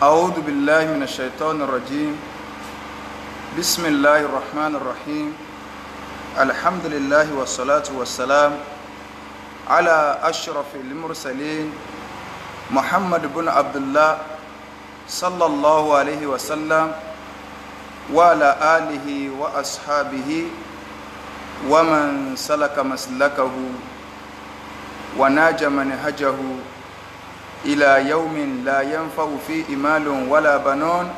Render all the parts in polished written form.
أعوذ بالله من الشيطان الرجيم بسم الله الرحمن الرحيم الحمد لله والصلاة والسلام على أشرف المرسلين محمد بن عبد الله صلى الله عليه وسلم وعلى آله وأصحابه ومن سلك مسلكه وناج منهجه إلى يوم لا ينفع فيه مال ولا بنون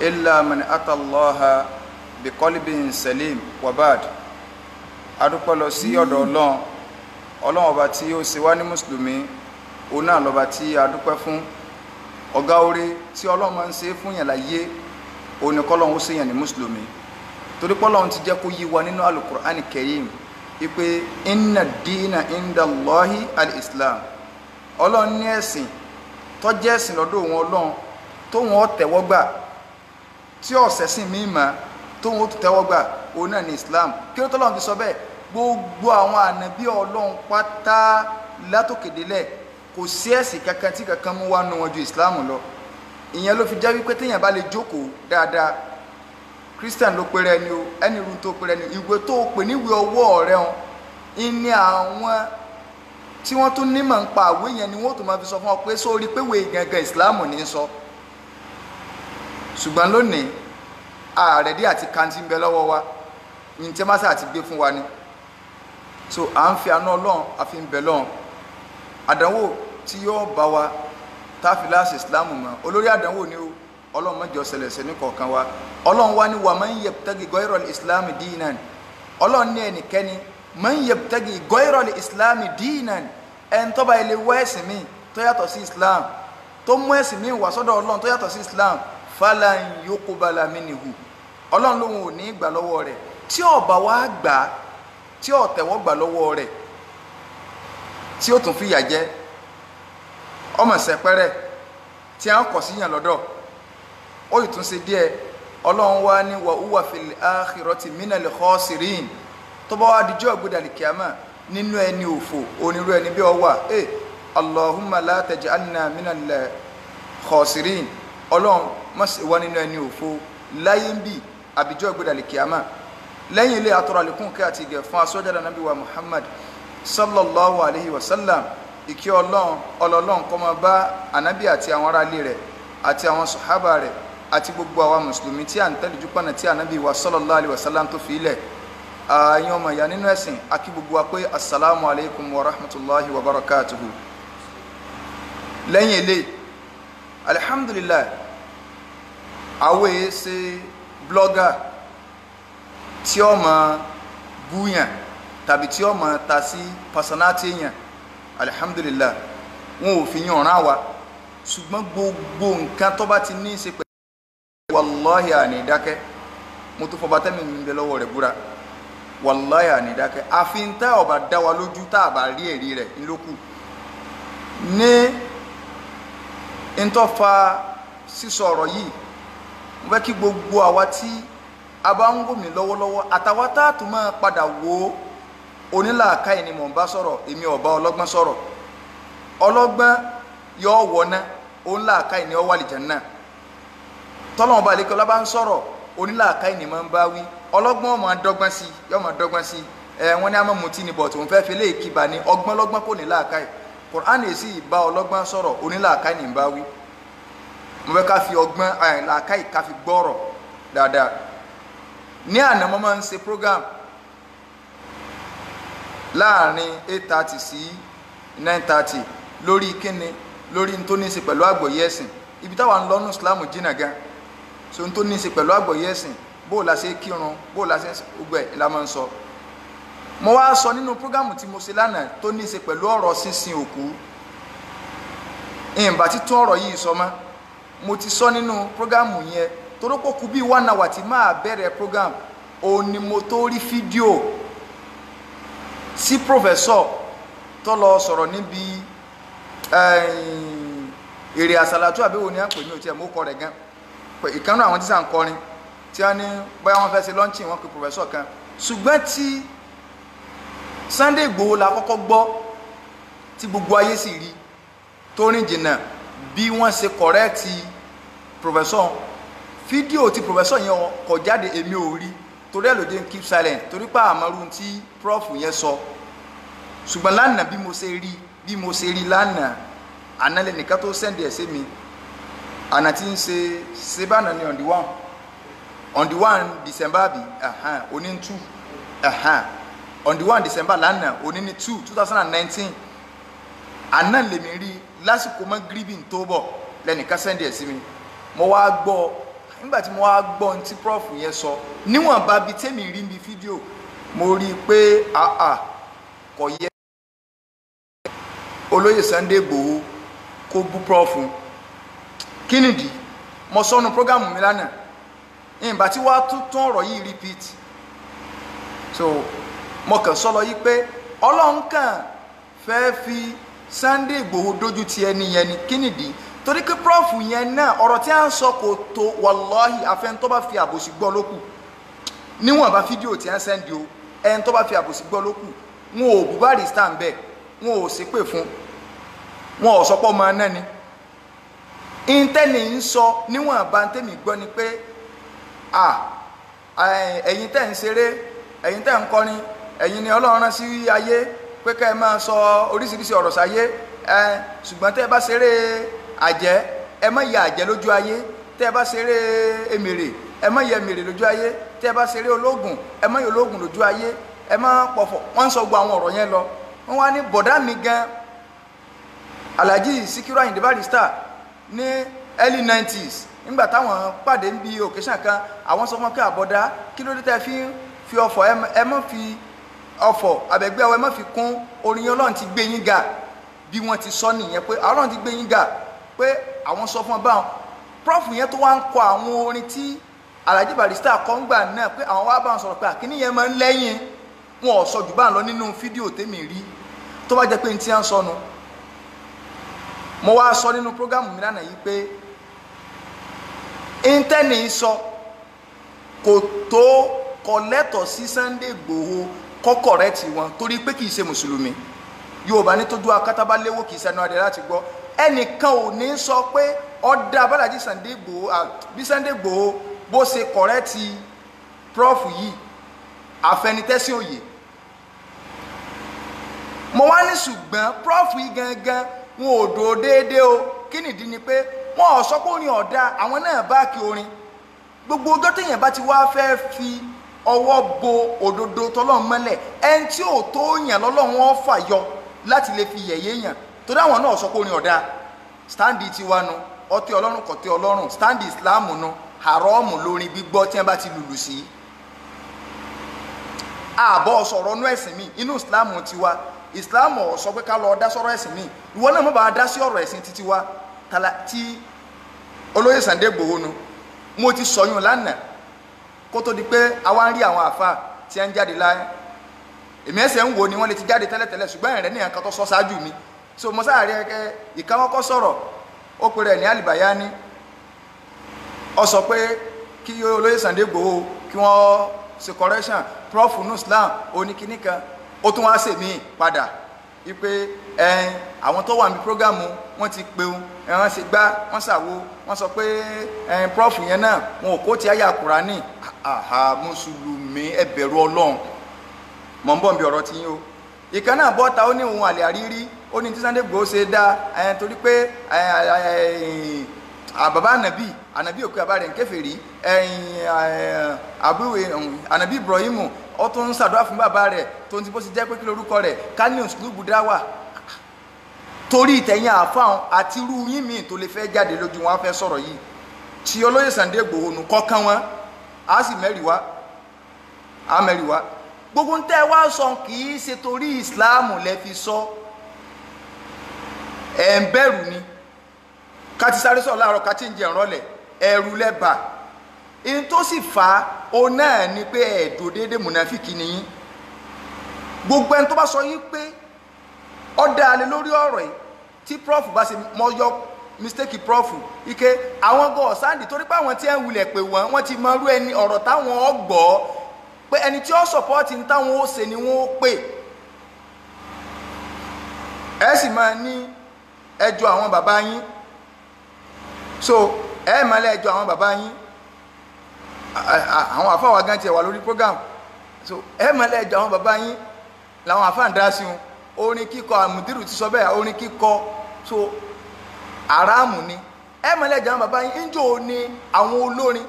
إلا من أتى الله بقلب سليم وبعد adúpẹ́ lọ sí ọ̀dọ̀ Ọlọ́run ọba tí ó ṣe wá ní mùsùlùmí òun náà lọ́ba tí a dúpẹ́ fún ọ̀gá orí tí Ọlọ́run máa ń ṣe fún yàn láyé òun ni kọ́lọ́run ó ṣe yàn ní mùsùlùmí torí pé Ọlọ́run ti jẹ́ kó yí wa nínú Al-Qur'an Karim ipe inna dina inda Allahi al-Islam Ọlọ́run ní ẹ̀sìn tó jẹ́ ẹ̀sìn lọ́dọ̀ òun Ọlọ́run tó wọn tẹ́wọ́ gbà tí ọ̀sẹ̀ sìn mí mà tó wọn tẹ́wọ́ gbà òun náà ní Islam kí ló tọ́lọ́run fi sọ bẹ́ẹ̀ gbogbo àwọn ànábì Ọlọ́run pátá látòkèdélẹ̀ kò sí ẹ̀sìn kankan tí kankan mú wá nù wọn ju Islam lọ ìyẹn ló fi jẹ́ wípé téèyàn bá lè jókòó dáadáa Christian ló pèrè ẹni o ẹni irun tó pèrè ẹni ìwé tó pè níwèé ọwọ́ rẹ̀ hàn ìní àwọn tí wọ́n tún nímọ̀ ń pa àwé yẹn ni wọ́n tó máa fi sọ fún ọ pé sórí pé wèé gangan Islam ní sọ ṣùgbọ́n lónìí ààrẹ dí àti kàntí ń bẹ lọ́wọ́ wa ní tí másà àti gbé fún wa ni so à ń fi àánú Ọlọ́run àfi ń bẹ lọ́run àdánwò tí yóò bá wa táfìláàsì Islam mọ́ olórí àdánwò ni ó Ọlọ́run má jẹ́ ó ṣẹlẹ̀ sí ní kọ̀ọ̀kan wa Ọlọ́run wá ní wa man yabtaghi ghayra al-Islam dinan Ọlọ́run ní ẹnikẹ́ni man yabtaghi ghayra al-Islam dinan ẹn tó bá ilé wá ẹ̀sìn mi tó yàtọ̀ sí Islam tó mú ẹ̀sìn mi wá sọ́dọ̀ Ọlọ́run tó yàtọ̀ sí Islam falan yuqbala minhu Ọlọ́run lòun ò ní gbà lọ́wọ́ rẹ̀ tí ó bá wá gbà tí ó tẹ́wọ́ gbà lọ́wọ́ rẹ̀ tí ó tún fìyà jẹ ọmọ sẹpẹrẹ tí a ń kọ̀ síyàn lọ́dọ̀ ó yìí tún ṣe díẹ̀ Ọlọ́run wá ní wa huwa fil akhirati minal khasirin tó bá wá dijọ́ gbọ́dọ̀ kíámà nínú ẹni òfò onírú ẹni bí ọ wà Allahumma la taj'alna minal khasirin Ọlọ́run má ṣe wá nínú ẹni òfò láyé ń bì àbíjọ́ gbọ́dọ̀ kíámà lẹ́yìn ilé àtọ́rọ̀ àlékún kí àti ìgẹ̀ fún asọ́jáde Ànábì wa Muhammad sallallahu alayhi wa sallam ìkí Ọlọ́run kó máa bá Ànábì àti àwọn ará ilé rẹ̀ àti àwọn sàhábà rẹ̀ àti gbogbo àwa mùsùlùmí tí à ń tẹ̀lé jùpọ̀nà tí Ànábì wa sallallahu alayhi wa sallam tó fi ilẹ̀ ààyàn ọmọ ìyá nínú ẹ̀sìn akí gbogbo wa pé assalamu alaikum wa rahmatullahi wa barakatuhu lẹ́yìn ilé alhamdulillah àwẹ̀ ṣe blogger tí ó máa búyàn tàbí tí ó máa ta sí personality yàn alhamdulillah wọn ò fi yàn rán wa ṣùgbọ́n gbogbo nǹkan tó bá ti ní í ṣe pẹ̀lú wàláhì ànídákẹ́ mo tó fọba tẹ́mi ń bẹ lọ́wọ́ rẹ̀ búra wàláhì ànídákẹ́ àfi ń tá ọba dá wa lójú tá a bá rí ẹ̀rí rẹ̀ ńlọ́kù ní ntọ́fà sísọ ọ̀rọ̀ yìí mo fẹ́ kí gbogbo àwa tí a bá ń gòmìn lọ́wọ́lọ́wọ́ àtàwọn táàtù máa padà wo onílàákàyè ni mò ń bá sọ̀rọ̀ èmi ọ̀bá ọlọ́gbọ́n sọ̀rọ̀ ọlọ́gbọ́n yọ wọ̀ná onílàákàyè ni ọ wà lìjànnà tọ́lọ́mọba àlekẹ́ ọlá bá ń sọ̀rọ̀ onílàákàyè ni máa ń bá wí ọlọ́gbọ́n máa dọ́gbọ́n sí yọ máa dọ́gbọ́n sí wọ́n ní àmọ́ mutí ni bọ̀tù òun fẹ́ fi léèkì bá ní ọgbọ́n lọ́gbọ́n kò ní làákàyè Kùránì èsì bá ọlọ́gbọ́n sọ̀rọ̀ onílàákàyè ni ń bá wí mo fẹ́ ká fi ọgbọ́n làákàyè ká fi gbọ́rọ̀ dáadáa ní àná mo máa ń ṣe program láàrin 8:30 sí 9:30 lórí kíni lórí tó ní í ṣe pẹ̀lú àgbọ́yé ẹ̀sìn ibi táwa ń lọ́nù Islam jìnnà gan so tó ní í ṣe pẹ̀lú àgbọ́yé ẹ̀sìn bó la ṣe kírun bó la ṣe gbogbo ẹ̀ la máa ń sọ mo wá sọ nínú program tí mo ṣe lánàá tó ní í ṣe pẹ̀lú ọ̀rọ̀ sísìn òkú ìyìnbá títún ọ̀rọ̀ yìí sọ mọ́ mo ti sọ nínú program yẹn torókò kú bí 1 hour tí máa bẹ̀rẹ̀ program òun ni mo tó rí fídíò sí professor tó lọ sọ̀rọ̀ níbi èrè àsàlátù àbẹ̀wò ní àpè ní òtí ẹ̀ mọ́ kọ́ rẹ̀ gan ìkànnì àwọn tíṣà ń kọrin tí wọ́n ní bóyá wọ́n fẹ́ ṣe lọ́ńchì wọn pé professor kan ṣùgbọ́n tí Sunday Igboho la kọ́kọ́ gbọ́ tí gbogbo ayé sì rí tó rìn jìnnà bí wọ́n ṣe correct professor. Fídíò tí professor yẹn kọ jáde èmi ò rí torí ẹ̀ ló dé keep silent torí pé àmọ́rú tí prof yẹn sọ. Ṣùgbọ́n lánàá bí mo ṣe rí lánàá àná lẹ́nìkan tó sẹ́ndì ẹ̀ sí mi àná tí ń ṣe bánà ní on the 1 December bí oní 2 on the 1 December lánàá oní ní 2019 àná lèmi rí lásìkò mọ́ gíríbìn tó bọ̀ lẹ́nìkan sẹ́ndì ẹ̀ sí mi. Mo wá gbọ́ nígbà tí mo wá gbọ́ ohun tí prof yẹn sọ níwọ̀nba bíi tèmi rí bí fídíò mo rí i pé kò yẹ olóyè Sunday Igboho kó bú prof. Kí nìdí? Mo sọnù prógámù mi lánàá ìgbà tí wàá tún ọ̀rọ̀ yìí repeat. So mo kàn sọ lọ yìí pé Ọlọ́run kàn fẹ́ fi Sunday Igboho dójú ti ẹni yẹn ni. Kí nìdí? Torí pé prof yẹn náà ọ̀rọ̀ tí a ń sọ kò tó wàláhì afẹ́ni tó bá fi àbòsí gbọ́ lókù níwọ̀nba fídíò tí a ń sẹ́ndì o ẹni tó bá fi àbòsí gbọ́ lókù wọn ò bú Barrister ń bẹ̀ wọn ò ṣépè fún wọn ò sọpọ̀ ọmọ náà ni. Intẹ́ni ń sọ níwọ̀nba tẹ́mi gbọ́ ni pé ẹ̀yin tẹ́ ń ṣeré ẹ̀yin tẹ́ ń kọrin ẹ̀yin ni Ọlọ́run rán sí ayé pé ká ẹ máa sọ oríṣiríṣi ọ̀rọ̀ sáyé ṣùgbọ́n tẹ́ ẹ bá ṣeré àjẹ́ ẹ má yẹ àjẹ́ lójú ayé, tẹ́ ẹ bá ṣeré èmèrè ẹ má yẹ èmèrè lójú ayé, tẹ́ ẹ bá ṣeré ológun ẹ má yẹ ológun lójú ayé, ẹ má pọ̀fọ̀. Wọ́n ń sọ gbọ́ àwọn ọ̀rọ̀ yẹn lọ. Wọ́n wá ní bọ̀dá mi gan Alhaji Sikiru Ayinde Barrister ní early 90s nígbà táwọn pàdé ń bi occasion kan àwọn sọ fún wọn pé àbọ̀dá kí ló dé tẹ́ fi ọ̀fọ̀ ẹ má fi ọ̀fọ̀ àbẹ̀gbẹ́ ọ ẹ má fi kún orin Ọlọ́run ti gbé yín ga bí wọ́n ti sọ nìyẹn pé Ọlọ́run ti gbé yín ga pé àwọn sọ fún ọ báwọn prof yẹn tó wá ń kọ àwọn orin tí Alhaji Barrister kọ́ ń gbà náà pé àwọn wá bá wọn sọ̀rọ̀ pé àkíní yẹn máa ń lẹ́yìn wọn ò sọ jù bá ń lọ nínú fídíò tèmi rí tó bá jẹ́ pé n tí à ń sọnù. Mo wá sọ nínú prógámù mi lánàá yìí pé intanet sọ kò tó kọ lẹ́tọ̀ sí Sunday Igboho kọ́kọ̀ rẹ̀ tí wọn torí pé kì í ṣe mùsùlùmí. Yorùbá ní tójú akátá léwó kì í ṣẹnu adé láti gbọ́. Ẹnìkan ò ní sọ pé ọ̀dà Bọ́lájí Sunday Igboho bí Sunday Igboho bó ṣe kọ̀rẹ́tì prof yìí àfẹnitẹ́sí òye. Mo wá ní ṣùgbọ́n prof yìí gangan wọn ò dò déédéé o. Kí nìdí ni pé wọn ò sọ pé orin ọ̀dà àwọn náà bá kí orin. Gbogbo ọjọ́ téèyàn bá ti wá fẹ́ fi ọwọ́ bo òdodo tọ́lọ́run mọ́lẹ̀ ẹni tí ò tó yàn lọ́lọ́run wọn fà yọ láti lè fi yẹ̀yẹ́ yàn torí àwọn náà sọ pé orin ọ̀dà stáǹdì tiwa nu ọtí ọlọ́run kọ̀tí ọlọ́run stáǹdì ìsìláàmù nu haramu lórin gbígbọ́ tí wọ́n bá ti lùlù sí. Àbọ̀ sọ̀rọ̀ nú ẹ̀sìn mi inú ìsìláàmù tiwa ìsìláàmù sọ pé ká lọ dá sọ̀rọ̀ ẹ̀sìn mi ìwọ náà mọ̀ bá dá sí ọ̀rọ̀ ẹ̀sìn títí wa tí olóyè Sunday Igboho nu mo ti sọyún lánàá kó tó di pé àwa ń rí àwọn àfa tí ẹ ń jáde láyé èmi ẹsẹ̀ ń wo ni wọ́n lè ti jáde tẹ́lẹ̀tẹ́lẹ̀ ṣùgbọ́n ẹ̀rẹ́ nìyẹn kan tó sọ ṣáájú mi so mo sáàrí ẹ̀kẹ́ ìkáwọ́kọ́ sọ̀rọ̀ ó pe rẹ̀ ní Al-Bayani ó sọ pé kí olóyè Sunday Igboho kí wọ́n ṣe correction prof nuslam oníkíní kan ó tún wá sèmí padà wípé àwọn tó wà ní prógámù wọ́n ti peun wọ́n ṣe gbá wọ́n ṣàwo wọ́n sọ pé prof yẹn náà wọn ò kó ti àyà Kùránì mùsùlùmí ẹ bẹ̀rù Ọlọ́run mọ̀ ń bọ̀ bí ọ̀rọ̀ ti yín o. Ìkan náà bọ́ta ó ní òun àlè àrírí ó ní tí Sunday Igboho ṣe dá torí pé bàbá ànàbí òkú àbá rẹ̀ ń kèfèrí ànàbí Ibrahim ó tún ń ṣàdúrà fún bàbá rẹ̀ tó ń ti bó ṣe jẹ́ pé kí lorúkọ rẹ̀ kanius lùbù dáwà torí ìtẹ̀yìn àfáàn àti irú yín míì tó lè fẹ́ jáde lójú wọn á fẹ́ sọ̀rọ̀ yìí tí olóyè Sunday Igboho nù kọ́kán wọn á sì mẹ́rìí wá gbogbo ń tẹ́ wá sọ kì í ṣe torí ìsìláàmù lẹ fi sọ ẹ̀ ń bẹ̀rù ni ká ti sáré sọ̀rọ̀ láàárọ̀ ká ti ń jẹ ìrọ̀lẹ́ ẹ̀rù lẹ́bà in tó sì fà á o náà ni pé ẹ̀dùn déédéé mùnàfíkì nìyí gbogbo ẹni tó bá sọ yí pé ọ̀dà alẹ́ lórí ọ̀rọ̀ yìí tí prof bá ṣe mọ́ yọ mistake prof ike àwọn gan ọ̀sáǹdì torí pé àwọn tí ẹ̀ ń wulẹ̀ pé wọ́n ti mọ irú ẹni ọ̀rọ̀ táwọn ọgbọ́ pé ẹni tí ó sọ̀pọ́ọ̀tì ní táwọn ó ṣe ni wọ́n ó pè ẹ sì máa ní ẹjọ́ àwọn bàbá yín so ẹ máa lẹ́jọ́ àwọn bàbá yín àwọn àfáwà gan tiẹ̀ wà lórí program so ẹ máa lẹ́jọ́ àwọn bàbá yín làwọn àfáà ń dá sí wọn orin kíkọ àmùdírù ti sọ bẹ́ẹ̀ orin kíkọ so aráàmù ni ẹ máa lẹ́jọ́ àwọn bàbá yín ń jò ní àwọn olórin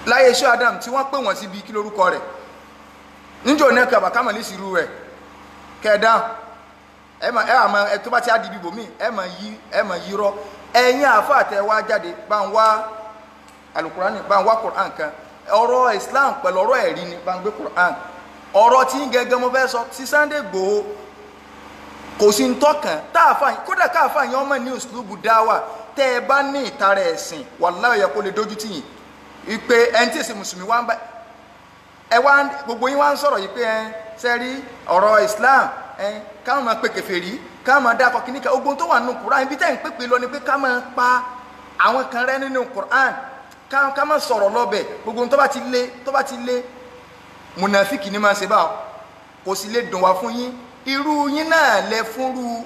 láyé iṣẹ́ Adam tí wọ́n pè wọ́n síbi kí lórúkọ rẹ̀ níjò ní ẹ̀kọ́ àbàkámọ̀lì sí irú rẹ̀ kẹ́ẹ̀dá ẹ tó bá ti á di ibìbò míì ẹ mà yí rọ ẹ̀yin àáfàá tẹ wá jáde bá ń wá alukurani bá ń wá Quran kan ọ̀rọ̀ Islam pẹ̀lú ọ̀rọ̀ ẹ̀rí ni bá ń gbé Quran ọ̀rọ̀ tí ń gẹ́gẹ́ mo fẹ́ sọ sí Sunday Igboho kò sí ń tọ́kàn táàfàá kódà káàfàá yẹn ọmọ ní uslubu dáwà tẹ́ ẹ bá ní ìtara ẹ̀sìn wallahi yẹ kó lè dójú tì yín ìpè ẹni tí èsì mùsùlùmí wá ń bá ẹ wá gbogbo yín wá ń sọ̀rọ̀ yìí pé ẹ sẹ́rí ọ̀rọ̀ Islam káwọn máa pe kèfèrí káwọn máa dákọ̀ kíníkà ogun tó wà nínú Quran ibi tẹ́ ń pèpè lọ ni pé ká máa pa àwọn kan rẹ́ nínú Quran ká máa sọ̀rọ̀ lọ́bẹ̀ gbogbo tó bá ti lé mùnàfíkì ní máa ṣe báwọn kò sì lè dùn wá fún yín irú yín náà lẹ fúnrú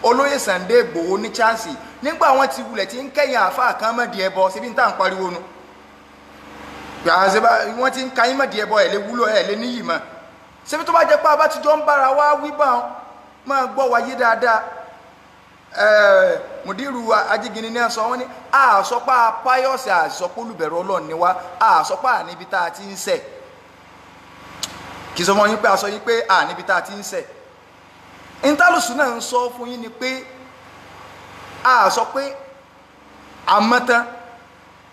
olóyè Sunday Igboho ní chance nígbà wọn ti wulẹ̀ tí ń kẹ́yìn àáfàá kan mọ́ di ẹbọ síbi ń tà ń pariwo nu wọ́n ti ń ka yín mọ́ di ẹbọ ẹ̀ lé wúlò ẹ̀ lé níyì mọ́ ṣebí tó bá jẹ́ pé abátijọ́ ń bára wá wíbà máa gbọ́ wáyé dáadáa mùdírù ajígini ní ẹ̀sọ́ wọn ni àsọpá pius àsọpá olùbẹ̀rù Ọlọ́run ni wá àsọpá níbi tá a ti ń ṣẹ̀ kì í sọ fún yín pé aṣọ yín pé níbi tá a ti ń ṣẹ̀ intalùsùn náà ń sọ fún yín ni pé àsọ pé àmọ́tán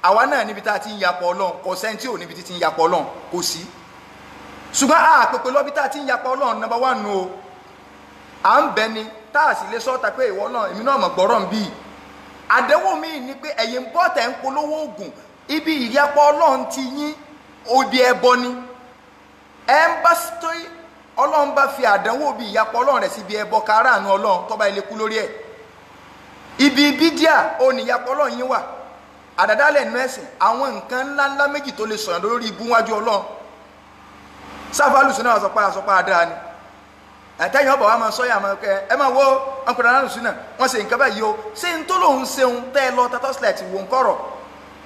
àwa náà níbi tá a ti ń yapọ̀ Ọlọ́run kò sẹ́ni tí ò níbi tí ti ń yapọ̀ Ọlọ́run kò sí ṣùgbọ́n àpèpè lọ́bí tá a ti ń yapọ̀ Ọlọ́run number one nù o à ń bẹ ni tá a sì lè sọ́ta pé ìwọ náà èmi náà mọ̀ gbọ́rọ̀ ń bí i àdéhùn mi ni pé ẹ̀yin bọ́ tẹ̀ ń polówó oògùn ibi ìyapọ̀ Ọlọ́run ti yín odi ẹbọ ni ẹ ń bá tó Ọlọ́run bá fi àdánwò bí ìyapọ̀ Ọlọ́run rẹ̀ síbi ẹbọ káràánú Ọlọ́run tó bá ilé kú lórí ẹ̀ ibi bídíà ò ní ìyapọ̀ Ọlọ́run yín wà àdàdálẹ̀ nú ẹ̀sìn àwọn nǹkan ńláńlá méjì tó lè sọ̀rọ̀ lórí ibú wájú Ọlọ́run sáfàlùsùn náà sọpá àdáa ni àtẹ̀yìn ọ̀bọ̀ wa máa sọ́yà máa kẹ́ ẹ máa wo ọkùnrin aláàlùsùn náà wọ́n ṣe nǹkan báyìí o ṣé n tó lòun ṣeun tẹ́ ẹ lọ tatọ́sílẹ̀tì wò ń kọ̀rọ̀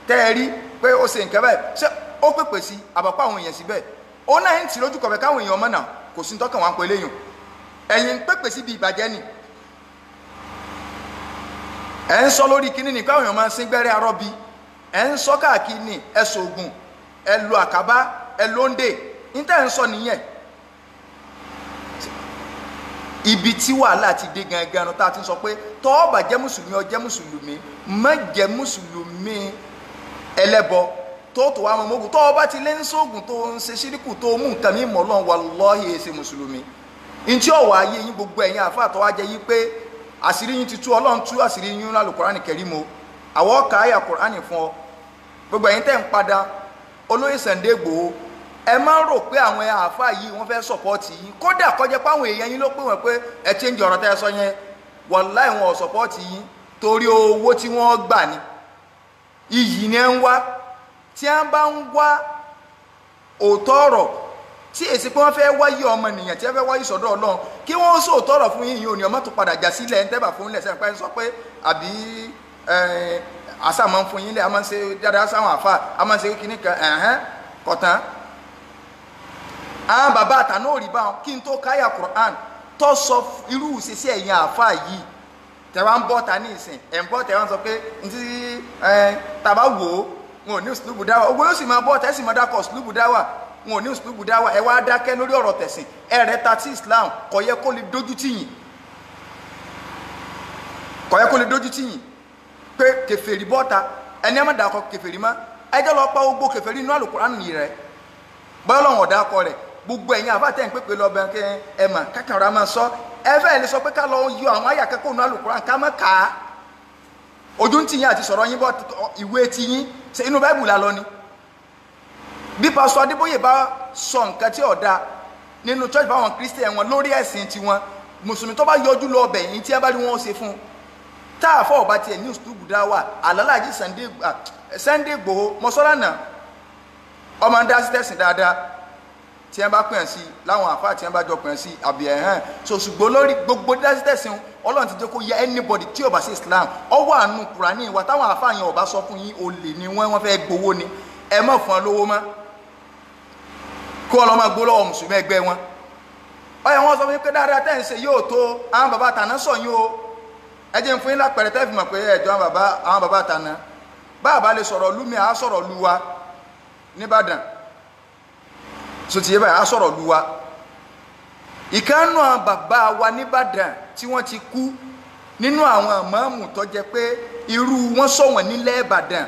tẹ́ ẹ rí pé ó ṣe nǹkan báyìí ṣé ó pèpè sí àbàpọ̀ àwọn èèyàn síbẹ̀ ó náà ń tì lójú kọ̀ọ̀bẹ káwọn èèyàn ọmọ náà kò sí tọ́kàn wọn pé léyìn ẹ̀yìn pèpè sí bí ìbàjẹ́ ni ẹ̀ ń sọ lórí kíní ni káwọn èèyàn máa ń sín gbẹ́rẹ́ arọ́bí ẹ̀ ń sọ káàkiri ni ẹ̀ sògùn ẹ̀ lo àkàbá ẹ̀ lóńdè níta ń sọ nìyẹn ibi tí wàhálà ti dé gangan tá a ti sọ pé tọ́ ọ bá jẹ́ mùsùlùmí ọ jẹ́ mùsùlùmí má jẹ́ mùsùlùmí ẹlẹ́bọ tó tó wà mọ́mọ́gùn tọ́ ọ bá ti lé ń sóògùn tó ń ṣe ṣíríkù tó mú nǹkan mi mọ́ lọ́n wallahi ṣe mùsùlùmí ntí ọ̀wọ́ ayé yín gbogbo ẹ̀yin àfa àtọ́wá jẹ́ yí pé àṣírí yín ti tú Ọlọ́run tú àṣírí yín nínú Al-Qur'ani Karim o àwọn ọkà àyà Qur'ani fún ọ gbogbo ẹ̀yin tẹ́ ń padà olóyè Sunday Igboho ẹ máa ń rò pé àwọn àáfàá yìí wọ́n fẹ́ sọ̀pọ́ọ̀tì yín kódà kọjá pé àwọn èèyàn yín ló pè wọ́n pé ẹ change ọ̀rọ̀ tẹ́ ẹ sọ yẹn wàláhì wọn ò sọ̀pọ́ọ̀tì yín torí owó tí wọ́n gbà ní iyì ni ẹ ń wá tí wọ́n bá ń wá òótọ́ ọ̀rọ̀ tí èsì pé wọ́n fẹ́ wáyé ọmọnìyàn tí wọ́n fẹ́ wáyé sọ̀dọ̀ Ọlọ́run kí wọ́n sọ òótọ́ ọ̀rọ̀ fún yín òní ọmọ tó padà já sílẹ̀ ń tẹ́bà fún ilẹ̀ sẹ́yìn pẹ́ sọ pé àbí àṣà máa ń fún yín lẹ̀ a máa ń ṣe dáadáa sáwọn àfà a máa ń ṣe kíní kan kọ̀tán àwọn bàbá àtàná ò rí bá wọn kí n tó káyà Quran tó sọ irú ìṣesí ẹ̀yìn àáfà yìí tẹ̀wá ń bọ́ ta ní ìsìn ẹ̀ ń bọ́ tẹ̀wá ń sọ pé ntí tàbá wò ó wọn ò ní uslubu dáwà ogun yóò sì máa bọ́ tẹ̀sí máa dákọ̀ uslubu dáwà wọn ò ní uslubu dáwà ẹ wá dákẹ́ lórí ọ̀rọ̀ tẹ̀sìn ẹ̀rẹ́ ta tí Islam kò yẹ kó lè dójú tì yín kò yẹ kó lè dójú tì yín pé kèfèrí bọ́ta ẹni ẹ má dàkọ̀ kèfèrí má ẹ jẹ́ lọ pa gbogbo kèfèrí inú Al-Qur'an nìyí rẹ̀ bọ́ọ̀ lọ́wọ́ ọ̀dà kọ rẹ̀ gbogbo ẹ̀yin àbátẹ̀ ń pèpè lọ bẹ̀rẹ̀ kẹ́ ẹ mà kákàrà máa sọ ẹ fẹ́ lè sọ pé ká lọ yọ àwọn àyà kẹ́kọ̀ọ́ nínú Al-Qur'an ká má kà á ojú ń tiyín àti sọ̀rọ̀ yín bọ́ ìwé tiyín ṣe inú Báíbù la lọ ni bí pásọ Adébóyè bá sọ nǹkan tí ọ̀dà nínú church báwọn Christian wọn lórí ẹ̀sìn tiwọn mùsùlùmí tó bá yọjú lọ ọbẹ̀ yìí tí ẹ bá rí wọn ó ṣe fún tá a fọ́ ọ̀bá tiẹ̀ ní uslubu dáwà Alálàájì Sunday Igboho mọ́sọ́lá náà ọmọ ń dá sí tẹ̀sìn dáadáa tí wọ́n bá pè é sí láwọn àfáà tí wọ́n bá jọ pè é sí àbí ẹ̀hán so ṣùgbọ́n lórí gbogbo dẹ́sítẹ́sìn Ọlọ́run ti jẹ́ kó yẹ anybody tí ò bá sí Islam ọwọ́ àánú Kùránì wa táwọn àfáà yẹn ò bá sọ fún yín olè ni wọ́n fẹ́ gbowó ni ẹ má fún wọn lówó mọ́ kó wọn lọ máa gbó lọ́wọ́ mùsùlùmí ẹgbẹ́ wọn ọyẹ wọn sọ fún yín pé dáadáa tẹ́ ń ṣe yóò tó àwọn bàbá àtàná sọ yín o ẹ jẹ́ ń fún yín lápẹ̀rẹ̀ tẹ́ fi mọ̀ pé ẹ̀jọ́ àwọn bàbá àtàná báàbá lè sọ̀rọ̀ lú mi àá sọ̀rọ̀ lú wa nìbàdàn so ti yé báyìí àá sọ̀rọ̀ lú wa ìkànnù àwọn bàbá wa nìbàdàn tí wọ́n ti kú nínú àwọn ìmáàmù tó jẹ́ pé irú wọn sọ̀wọ̀n nílẹ̀ Ìbàdàn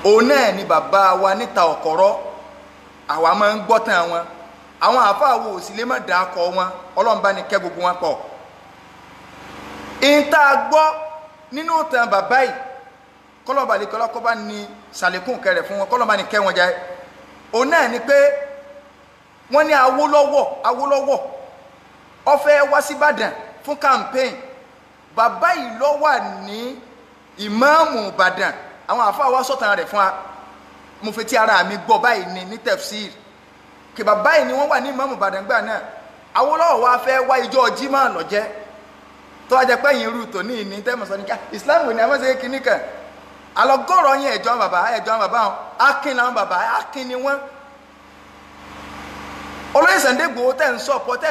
òun náà ni bàbá wa níta ọ̀kọ̀rọ̀ àwa máa ń gbọ́ tán wọn àwọn àáfàá wo sì lè má dà á kọ wọn Ọlọ́run bá ní kẹ́ gbogbo wọn pọ̀ ìta gbọ́ nínú ìtàn bàbá yìí kọ́lọ́ba lè kọ́lọ́ kọ́ bá ní sàlékún kẹrẹ̀ fún wọn kọ́lọ́ba ní kẹ́ wọn jẹ́ òun náà ni pé wọ́n ní Awólọ́wọ̀ ó fẹ́ wá sí Ìbàdàn fún campaign bàbá yìí ló wà ní ìmáàmù Ìbàdàn àwọn àáfàá wa sọ̀tàn rẹ̀ fún wa mo fi ti ara mi gbọ́ báyìí ní tafsir kí bàbá yìí ni wọ́n wà ní ìmáàmù Ìbàdàn gbà náà Awólọ́wọ̀ wa fẹ́ wá ìjọ Jímọ̀ lọ́jẹ́ tó wá jẹ́ pé yín rú tòní ìní tẹ́mọ̀sán ní ká Islam ní àwọn ṣe kíní kan alọ́gọ́rọ̀ yẹn ẹ̀jọ́ bàbá wọn akin làwọn bàbá akin ni wọ́n Olóyè Sunday Igboho tẹ́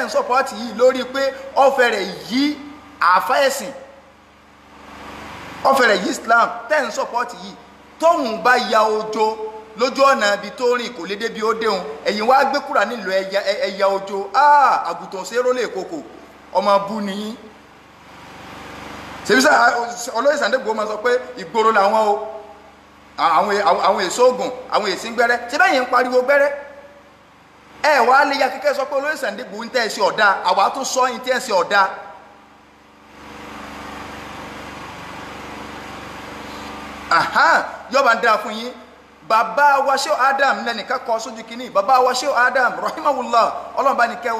ń sọ́pọ́tì yìí lórí pé ọ̀fẹ́ rẹ̀ yí àáfà ẹ̀sìn ọ̀fẹ́ rẹ̀ yí Islam tẹ́ ń sọ́pọ́tì yìí tóun bá ya ojo lójú ọ̀nà ibi tó rìn kò lè débi ó déhun ẹ̀yìn wá gbé kúrà nílò ẹ̀yà ojo àgùntàn ṣe rólé kòkò ọmọ bú nìyí ṣebíṣà Olóyè Sunday Igboho máa sọ pé ìgboro làwọn o àwọn èso oògùn àwọn èsì gbẹ́rẹ́ ṣé bẹ́ẹ̀ yẹn ń pariwo gbẹ́rẹ́ ẹ wàá lè ya kíkẹ́ sọ pé Olóyè Sunday Igboho ń tẹ́ ẹ sí ọ̀dà àwa tó sọ ń tẹ́ ẹ sí ọ̀dà yọba ń dáa fún yín bàbá wa Shehu Adam lẹ́nìkan kọ sójú kínní bàbá wa Shehu Adam rahimahullah ọlọ́mọba nìkẹ́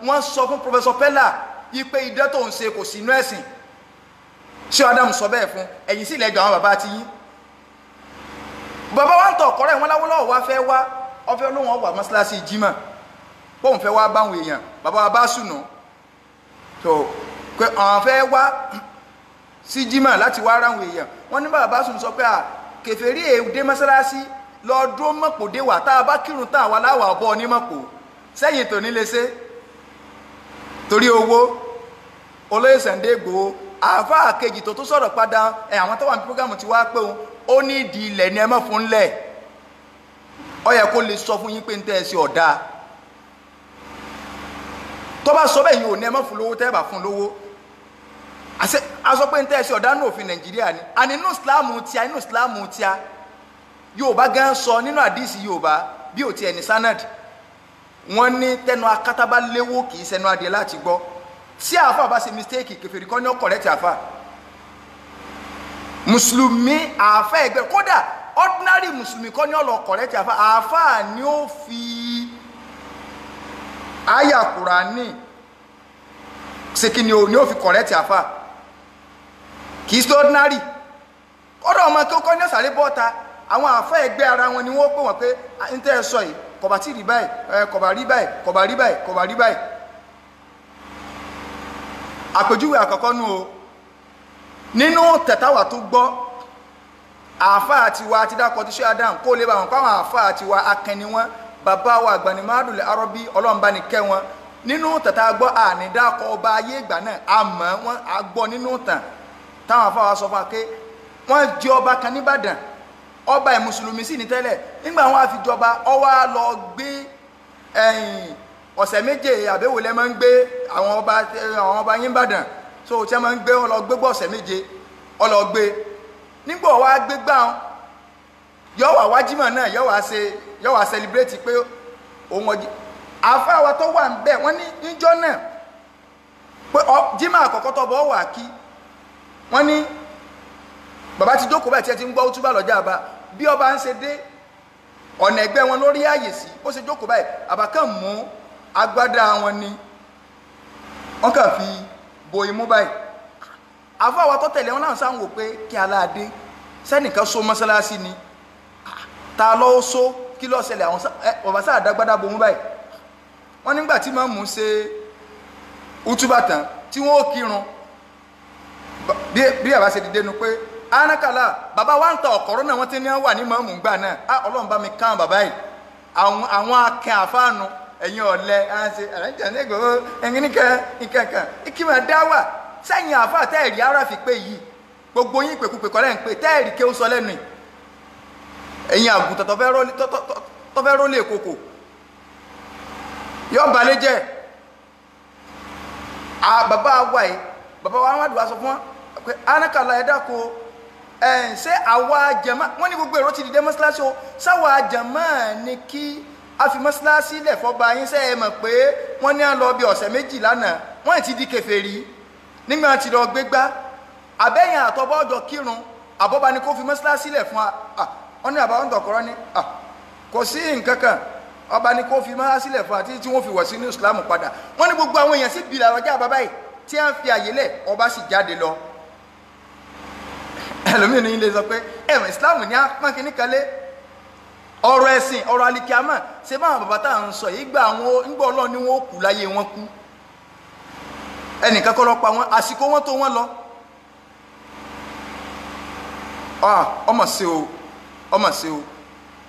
wọ́n sọ fún Professor Pella ipe idẹ́ tó ń ṣe kò sí inú ẹ̀sìn Shehu Adam sọ bẹ́ẹ̀ fún ẹ̀yìn sí ilẹ̀jọ àwọn bàbá ti yín bàbá wa ń tọ̀ ọ̀kọ́rẹ́ wọn Awólọ́wọ̀ wá fẹ́ wá ọfẹ́ olóhùn ọwà mọ́sálásí Jímọ̀ bóun fẹ́ wá báwọn èèyàn bàbá wa bá sùnà tó pé àwọn fẹ́ wá sí Jímọ̀ láti wá ráwọn èèyàn wọ́n ní bàbá sùn sọ pé kèfèrí èdè mọ́sálásí lọ́ọ́dún mọ̀pòdé wà tá a bá kírun tá àwa láwà ọ̀bọ onímọ̀pò sẹ́yìn tòní lè ṣe torí owó Olóyè Sunday Igboho àáfàá kejì tó tún sọ̀rọ̀ padà àwọn tó wà ní prógámù ti wá pé òun ó ní ìdí ilẹ̀ ní ẹ mọ̀ fún lẹ̀ ó yẹ kó lè sọ fún yín pé ń tẹ́ ẹ sí ọ̀dà tó bá sọ bẹ́ẹ̀ yìí ò ní ẹ mọ̀ fún lówó tẹ́ ẹ bá fún lówó aṣọ pé ń tẹ́ ẹ sí ọ̀dà ní òfin Nàìjíríà ni àní inú Ìsìláàmù tíá Yorùbá gan sọ nínú àdìsí Yorùbá bí ò tiẹ̀ ní sanad wọ́n ní tẹnu akátá léwó kì í sẹnu adìẹ láti gbọ́ tí àáfà bá ṣe mistake kèfèrí kọ́ ní ó correct àáfà mùsùlùmí àáfà ẹgbẹ́ kódà ordinary mùsùlùmí kọ́ ní ó lọ correct àáfà ni ó fi àyà Kùránì ṣe kí ni ó fi correct àáfà kì í ṣe ordinary ọ̀dọ̀ ọmọ kí ó kọ́ ní ọ̀sàrẹ́ bọ́ta àwọn àáfà ẹgbẹ́ ara wọn ni wọ́n pè wọ́n pé ń tẹ́ ẹ sọ yìí kọ̀bà tí rí báyìí kọ̀bà rí báyìí kọ̀bà rí báyìí kọ̀bà rí báyìí àpèjúwe àkọ́kọ́ nù o nínú tẹ̀táwà tó gbọ́ àáfàá tiwa àti dákọ̀ tí Shehu Adam kó lè bá wọn káwọn àáfàá tiwa akẹni wọn bàbá wa àgbàní Madul Arabi ọlọ́mbà ní kẹ́ wọn nínú tẹ̀tà gbọ́ àní dákọ̀ ọba ayé ìgbà náà àmọ́ wọn àgbọ̀ nínú tàn táwọn àáfàá wa sọ fún wa pé wọ́n jẹ ọba kan nìbàdàn ọba ẹ̀ mùsùlùmí sì ní tẹ́lẹ̀ nígbà wọn àfijọba ọwọ́ á lọ gbé ọ̀sẹ̀ méje àbẹ̀wò lẹ́ máa ń gbé àwọn ọba yín bàdàn so tí wọ́n máa ń gbé wọn lọ gbé bọ́ ọ̀sẹ̀ méje ọlọ́gbé nígbà wọ́n á gbé gbà wọn yọ wà wá Jímọ̀ náà yọ wà celebrate pé òun ọjí àáfàá wa tó wà ń bẹ̀ wọ́n ní níjọ́ náà pé Jímọ̀ àkọ́kọ́ tó bọ́ wà kí wọ́n ní bàbá ti jókòó báyìí tí ẹ ti ń gbọ́ túbà lọ́jà àbá bí ọba ń ṣe dé ọ̀nà ẹgbẹ́ wọn lórí ààyè sí ó ṣe jókòó báyìí àbá kàn mú agbádá wọn ni wọ́n kàn fi bo imú báyìí àfáà wa tó tẹ̀lé wọn náà sáà ń wò pé kí aláàdé sẹ́nìkan so mọ́sálásí ni ta ló so kí ló ṣẹlẹ̀ àwọn ọba sáà dágbádá bomú báyìí wọ́n nígbà tí máa mú ṣe útúbà tán tí wọ́n ó kírun bí àbá ṣe dìde nu pé anakala bàbá wa ń ta ọ̀kọ̀rọ̀ náà wọ́n ti ní wà ní mọ́mù gbà náà ọlọ́run bá mi kàn bàbá yìí àwọn akẹ́ àfáànù ẹ̀yin ọ̀lẹ́ ẹ̀ǹṣẹ̀ ẹ̀ǹjẹ̀nẹ́gò ẹ̀ǹkẹ́kẹ́ ìkímọ̀ dá wà sẹ́yìn àfáà tẹ́ẹ̀rí ara fi pé yìí gbogbo yín pèkúpè kọ́lẹ́ ń pè tẹ́ẹ̀rí ké ó sọ lẹ́nu yìí ẹ̀yin àgùntàn tó fẹ́ rólé kòkò yọ balẹ̀ jẹ́ bàbá wa yìí bàbá wa wá dùn wá sọ fún wa pé anakala ẹ̀dá ko ṣé àwa jàmá wọ́n ní gbogbo èrò ti dìde mọ́ṣáláṣí o sáwà jàmá ni kí a fi mọ́ṣáláṣí lẹ̀ fọba yín sẹ́ ẹ mọ̀ pé wọ́n ní à ń lọ bí ọ̀sẹ̀ méjì lánàá wọ́n ti di kèfèrí nígbà tí lọ gbégbá àbẹ́yìn àtọ́bọ́ ọjọ́ kírun àbọ́ba ni kó fi mọ́ṣáláṣí lẹ̀ fún wa wọ́n ní àbáwọn tọkọrọ ní kò sí nǹkan kan ọba ni kó fi mọ́ṣáláṣí lẹ̀ fún wa tí wọ́n fi wọ̀ sí ní Islam padà wọ́n ní gbogbo àwọn èèyàn sì bìlà ọjà bàbá yìí tí a ń fi àyè lẹ̀ ọba sì jáde lọ ẹlòmíì ní ilé sọ pé ẹ̀wọ̀n Islam ní apá kìíní kalẹ̀ ọ̀rọ̀ ẹ̀sìn ọ̀rọ̀ alikiyama ṣe báwọn bàbá tá à ń sọ yìí gbà àwọn ńgbọ́ Ọlọ́run ni wọ́n kú láyé wọn kú ẹnìkan kọ́ lọ pa wọn àsìkò wọn tó wọn lọ ọmọ sí o